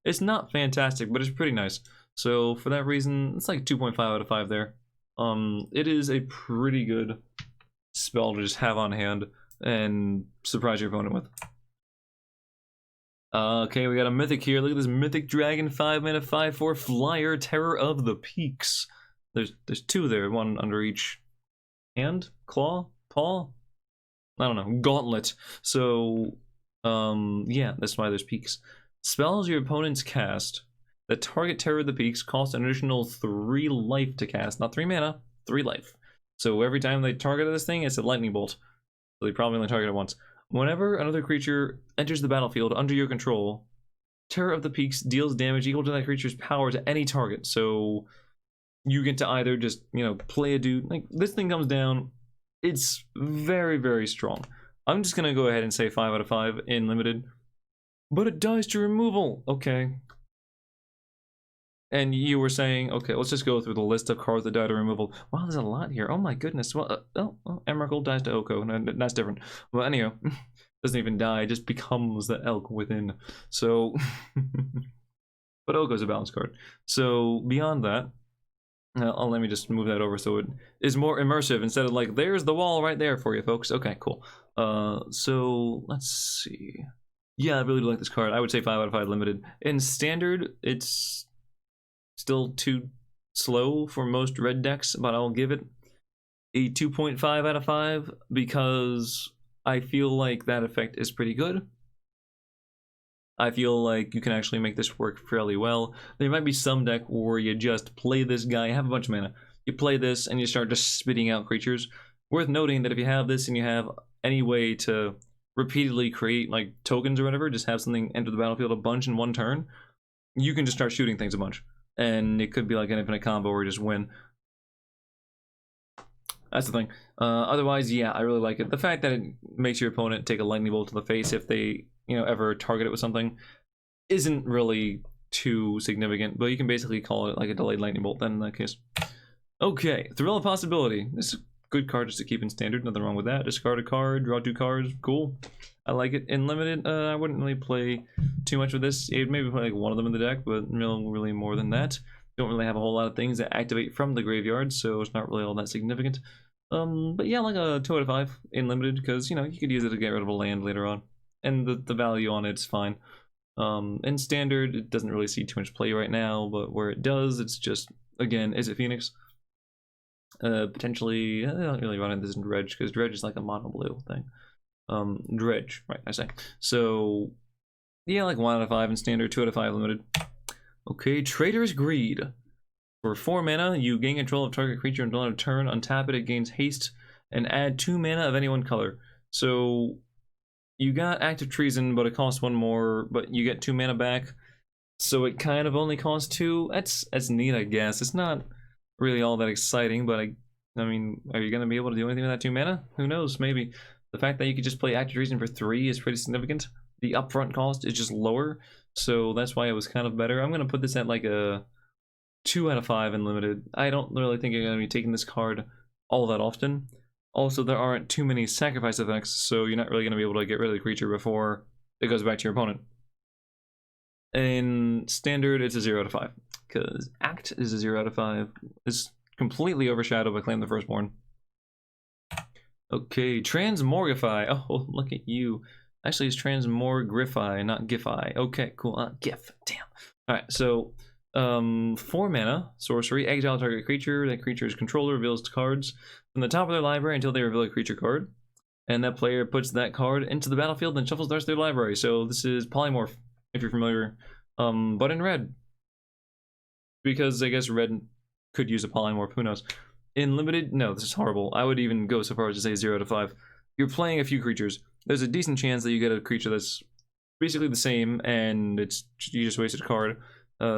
It's not fantastic, but it's pretty nice. So for that reason, it's like 2.5 out of 5 there. It is a pretty good spell to just have on hand and surprise your opponent with. Okay, we got a mythic here. Look at this mythic dragon, 5 mana, 5/4 flyer, Terror of the Peaks. There's 2 there, one under each hand, claw, paw. I don't know, gauntlet. So, yeah, that's why there's peaks. Spells your opponents cast that target Terror of the Peaks cost an additional 3 life to cast. Not 3 mana, 3 life. So every time they target this thing, it's a lightning bolt. So they probably only target it once. Whenever another creature enters the battlefield under your control, Terror of the Peaks deals damage equal to that creature's power to any target. So you get to either just, you know, play a dude. Like, this thing comes down. It's very strong. I'm just gonna go ahead and say 5 out of 5 in limited. But it dies to removal. Okay. And you were saying, okay, let's just go through the list of cards that die to removal. Wow, there's a lot here. Oh my goodness. Well, Emrakul dies to Oko. No, that's different. Well, anyhow, doesn't even die. It just becomes the elk within. So, but Oko's a balance card. So beyond that, let me just move that over so it is more immersive instead of like, there's the wall right there for you, folks. Okay, cool. So let's see. Yeah, I really do like this card. I would say 5 out of 5 limited. In standard, it's still too slow for most red decks, but I'll give it a 2.5 out of 5 because I feel like that effect is pretty good. I feel like you can actually make this work fairly well. There might be some deck where you just play this guy, have a bunch of mana. You play this and you start just spitting out creatures. Worth noting that if you have this and you have any way to repeatedly create like tokens or whatever, just have something enter the battlefield a bunch in one turn, you can just start shooting things a bunch. And it could be like an infinite combo or just win. That's the thing. Otherwise, yeah, I really like it. The fact that it makes your opponent take a lightning bolt to the face if they, you know, ever target it with something isn't really too significant, but you can basically call it like a delayed lightning bolt then in that case. Okay, Thrill of Possibility. This is a good card just to keep in standard, nothing wrong with that. Discard a card, draw 2 cards, cool. I like it. In limited, I wouldn't really play too much with this. You'd maybe play like one of them in the deck, but no really more than that. Don't really have a whole lot of things that activate from the graveyard, so it's not really all that significant. But yeah, like a 2 out of 5 in limited, because, you know, you could use it to get rid of a land later on. And the value on it's fine. In standard, it doesn't really see too much play right now, but where it does, it's just, again, is it Phoenix? Potentially, I don't really run into this in Dredge, because Dredge is like a mono blue thing. Dredge, right, I say. So, yeah, like 1 out of 5 in standard, 2 out of 5 limited. Okay, Traitor's Greed. For 4 mana, you gain control of target creature until end of turn. Untap it, it gains haste and add 2 mana of any one color. So you got Active Treason, but it costs 1 more, but you get 2 mana back. So it kind of only costs 2. That's neat, I guess. It's not really all that exciting, but I mean, are you going to be able to do anything with that 2 mana? Who knows, maybe. The fact that you could just play Active Treason for 3 is pretty significant. The upfront cost is just lower, so that's why it was kind of better. I'm going to put this at like a 2 out of 5 in limited. I don't really think I'm going to be taking this card all that often. Also, there aren't too many sacrifice effects, so you're not really going to be able to get rid of the creature before it goes back to your opponent. In standard, it's a 0 out of 5, because Act is a 0 out of 5. It's completely overshadowed by Claim the Firstborn. Okay, Transmogrify. Oh, look at you. Actually, it's Transmogrify, not Gify. Okay, cool. Gif. Damn. Alright, so 4 mana, sorcery, exile target creature. That creature's controller reveals cards from the top of their library until they reveal a creature card. And that player puts that card into the battlefield and shuffles the rest of their library. So this is Polymorph, if you're familiar. But in red. Because I guess red could use a Polymorph, who knows. In limited, no, this is horrible. I would even go so far as to say 0 to 5. You're playing a few creatures. There's a decent chance that you get a creature that's basically the same, and you just wasted a card,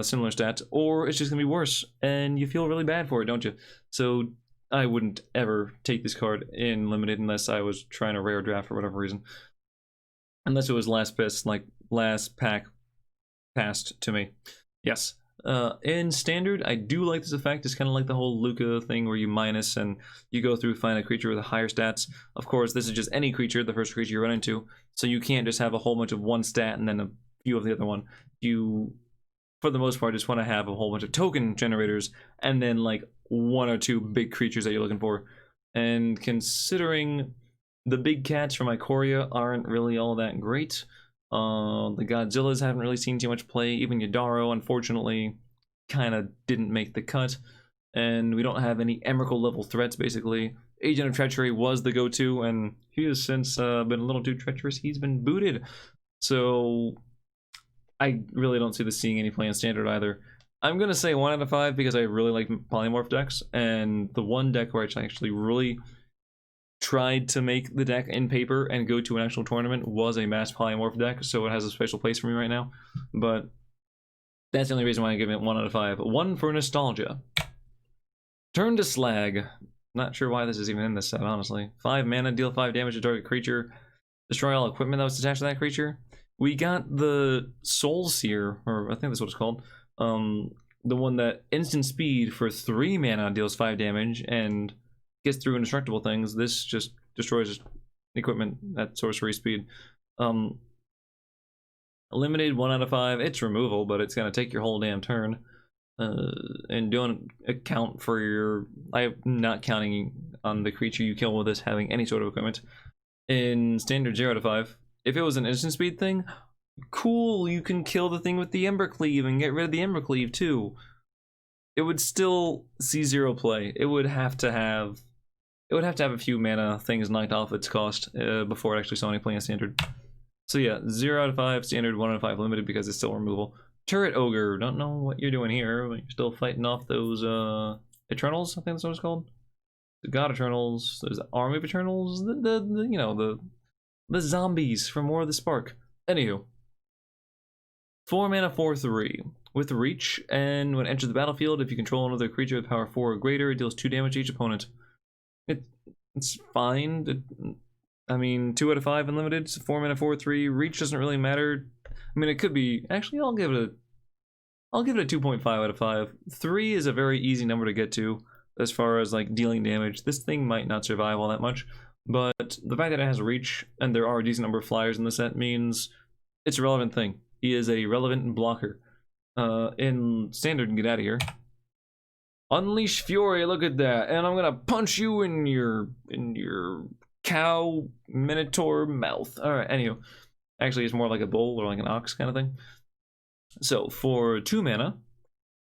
similar stats, or it's just gonna be worse, and you feel really bad for it, don't you? So I wouldn't ever take this card in limited unless I was trying to rare draft for whatever reason. Unless it was last pack passed to me. Yes. In standard, I do like this effect. It's kind of like the whole Luca thing where you minus and you go through, find a creature with higher stats. Of course, this is just any creature, the first creature you run into, so you can't just have a whole bunch of one stat and then a few of the other one. You, for the most part, just want to have a whole bunch of token generators and then like 1 or 2 big creatures that you're looking for. And considering the big cats from Ikoria aren't really all that great, the Godzillas haven't really seen too much play. Even Yadaro, unfortunately, kind of didn't make the cut. And we don't have any Emrakul level threats, basically. Agent of Treachery was the go-to, and he has since been a little too treacherous. He's been booted. So I really don't see this seeing any play in standard either. I'm going to say 1 out of 5 because I really like Polymorph decks, and the one deck where I actually really tried to make the deck in paper and go to an actual tournament was a mass Polymorph deck, so it has a special place for me right now. But that's the only reason why I give it 1 out of 5. 1 for nostalgia. Turn to Slag. Not sure why this is even in this set, honestly. 5 mana, deal 5 damage to target creature. Destroy all equipment that was attached to that creature. We got the Soul Seer, or I think that's what it's called. The one that instant speed for 3 mana deals 5 damage and gets through indestructible things. This just destroys equipment at sorcery speed. Eliminated 1 out of 5. It's removal, but it's gonna take your whole damn turn. And don't account for your... I'm not counting on the creature you kill with this having any sort of equipment. In standard 0 out of 5. If it was an instant speed thing, cool, you can kill the thing with the Ember Cleave and get rid of the Ember Cleave too. It would still see 0 play. It would have to have a few mana things knocked off its cost before it actually saw any play in standard. So yeah, 0 out of 5 standard, 1 out of 5 limited because it's still removal. Turret Ogre, don't know what you're doing here, but you're still fighting off those Eternals, I think that's what it's called. The God Eternals, there's the Army of Eternals, the zombies from War of the Spark. Anywho. 4 mana, 4/3. With reach, and when it enters the battlefield, if you control another creature with power 4 or greater, it deals 2 damage to each opponent. It's fine. I mean, 2 out of 5 unlimited, so 4 mana, 4/3. Reach doesn't really matter. I mean, it could be... Actually, I'll give it a 2.5 out of 5. 3 is a very easy number to get to as far as like dealing damage. This thing might not survive all that much, but the fact that it has reach and there are a decent number of flyers in the set means it's a relevant thing. He is a relevant blocker. In standard, get out of here. Unleash Fury, look at that, and I'm gonna punch you in your cow minotaur mouth. All right, anyway, actually, it's more like a bull or like an ox kind of thing. So for 2 mana,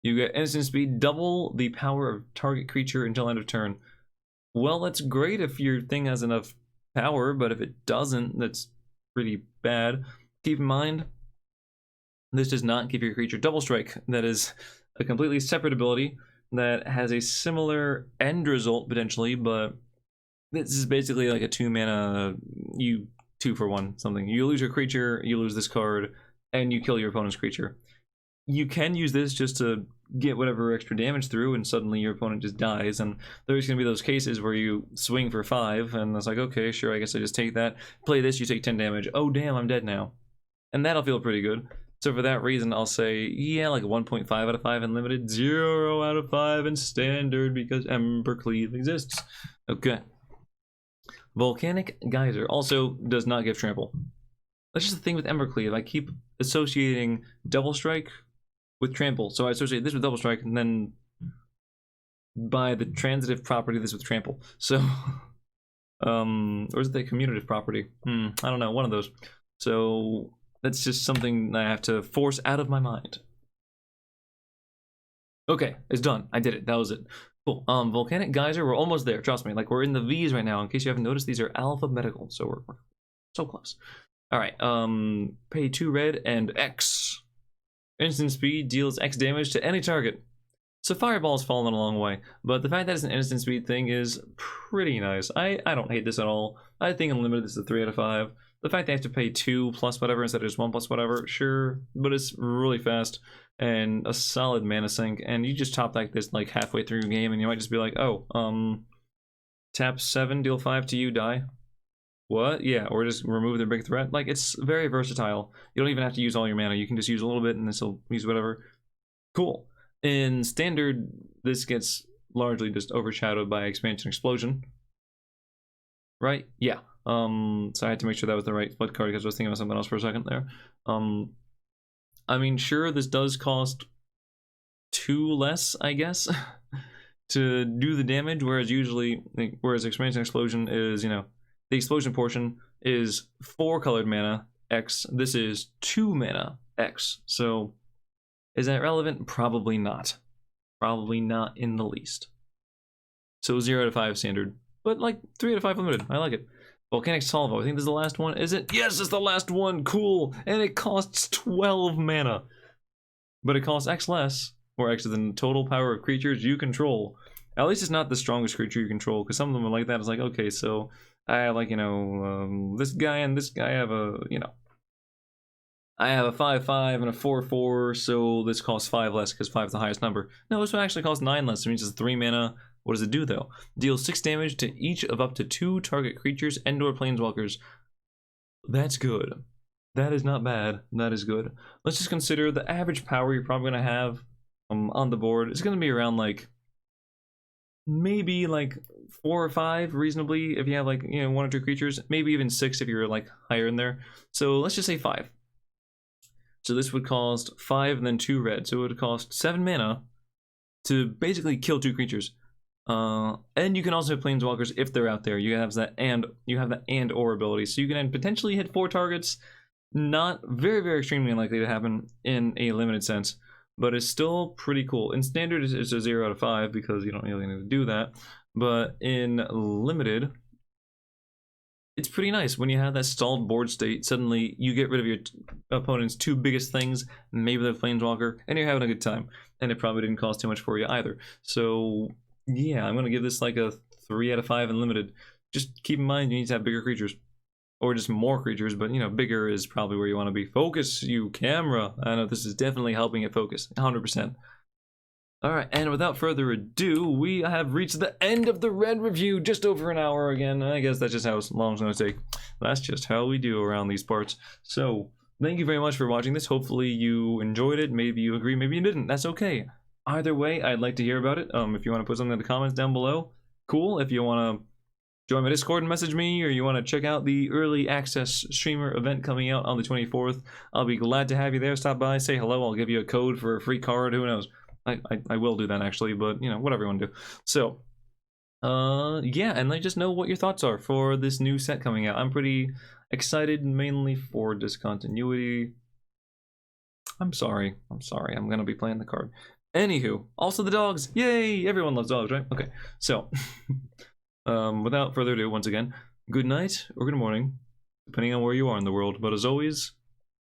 you get instant speed, double the power of target creature until end of turn. Well, that's great if your thing has enough power, but if it doesn't, that's pretty bad. Keep in mind, this does not give your creature double strike. That is a completely separate ability that has a similar end result potentially, but this is basically like a 2 mana, you 2 for 1 something. You lose your creature, you lose this card, and you kill your opponent's creature. You can use this just to get whatever extra damage through, and suddenly your opponent just dies. And there's going to be those cases where you swing for 5, and it's like, okay, sure, I guess I just take that. Play this, you take 10 damage. Oh, damn, I'm dead now. And that'll feel pretty good. So for that reason, I'll say, yeah, like 1.5 out of 5 in limited, 0 out of 5 in standard, because Embercleave exists. Okay. Volcanic Geyser also does not give trample. That's just the thing with Embercleave. I keep associating Double Strike with trample. So I associate this with Double Strike, and then by the transitive property, this with trample. So, or is it the commutative property? I don't know, one of those. So that's just something I have to force out of my mind. Okay, it's done. I did it. That was it. Cool. Volcanic Geyser, we're almost there. Trust me. Like, we're in the V's right now. In case you haven't noticed, these are alphabetical. So we're so close. All right. Pay 2 red and X. Instant speed deals X damage to any target. So Fireball's fallen a long way, but the fact that it's an instant speed thing is pretty nice. I don't hate this at all. I think Unlimited this is a 3 out of 5. The fact they have to pay 2 plus whatever instead of just 1 plus whatever, sure, but it's really fast and a solid mana sink, and you just top like this like halfway through your game, and you might just be like, oh, tap 7, deal 5 to you, die. What? Yeah, or just remove their big threat. Like, it's very versatile. You don't even have to use all your mana. You can just use a little bit, and this will use whatever. Cool. In Standard, this gets largely just overshadowed by Expansion Explosion. Right? Yeah. So I had to make sure that was the right split card because I was thinking about something else for a second there. I mean, sure, this does cost 2 less, I guess, to do the damage, whereas Expansion Explosion is, you know, the explosion portion is 4 colored mana, X. This is 2 mana, X. So, is that relevant? Probably not. Probably not in the least. So 0 out of 5 standard. But like 3 out of 5 limited. I like it. Volcanic Salvo. I think this is the last one. Is it? Yes, it's the last one. Cool. And it costs 12 mana. But it costs X less, or X is the total power of creatures you control. At least it's not the strongest creature you control, because some of them are like that. It's like, okay, so I have, like, you know, this guy and this guy have a, you know, I have a 5/5 and a 4/4, so this costs 5 less because 5 is the highest number. No, this one actually costs 9 less, so it means it's 3 mana. What does it do, though? Deals 6 damage to each of up to 2 target creatures and/or planeswalkers. That's good. That is not bad. That is good. Let's just consider the average power you're probably going to have on the board. It's going to be around, like, maybe, like, 4 or 5, reasonably, if you have, like, you know, 1 or 2 creatures. Maybe even 6 if you're, like, higher in there. So let's just say 5. So this would cost 5 and then 2 red. So it would cost 7 mana to basically kill 2 creatures. And you can also have planeswalkers if they're out there. You have that and or ability. So you can potentially hit 4 targets. Not very, very extremely unlikely to happen in a limited sense, but it's still pretty cool. In standard, it's a 0 out of 5 because you don't really need to do that. But in limited, it's pretty nice when you have that stalled board state. Suddenly, you get rid of your opponent's 2 biggest things, maybe the planeswalker, and you're having a good time. And it probably didn't cost too much for you either. So yeah, I'm gonna give this like a 3 out of 5 in limited. Just keep in mind you need to have bigger creatures. Or just more creatures, but you know, bigger is probably where you want to be. Focus, you camera. I know this is definitely helping it focus, 100%. Alright, and without further ado, we have reached the end of the red review, just over an hour again. I guess that's just how long it's going to take. That's just how we do around these parts. So, thank you very much for watching this. Hopefully you enjoyed it. Maybe you agree, maybe you didn't. That's okay. Either way, I'd like to hear about it. If you want to put something in the comments down below, cool. If you want to join my Discord and message me, or you want to check out the early access streamer event coming out on the 24th, I'll be glad to have you there. Stop by, say hello. I'll give you a code for a free card. Who knows? I will do that actually, but you know, whatever you want to do. So, yeah, and let me just know what your thoughts are for this new set coming out. I'm pretty excited, mainly for discontinuity. I'm sorry. I'm gonna be playing the card. Anywho, also the dogs. Yay! Everyone loves dogs, right? Okay, so. Without further ado, once again, good night or good morning, depending on where you are in the world, but as always,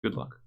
good luck.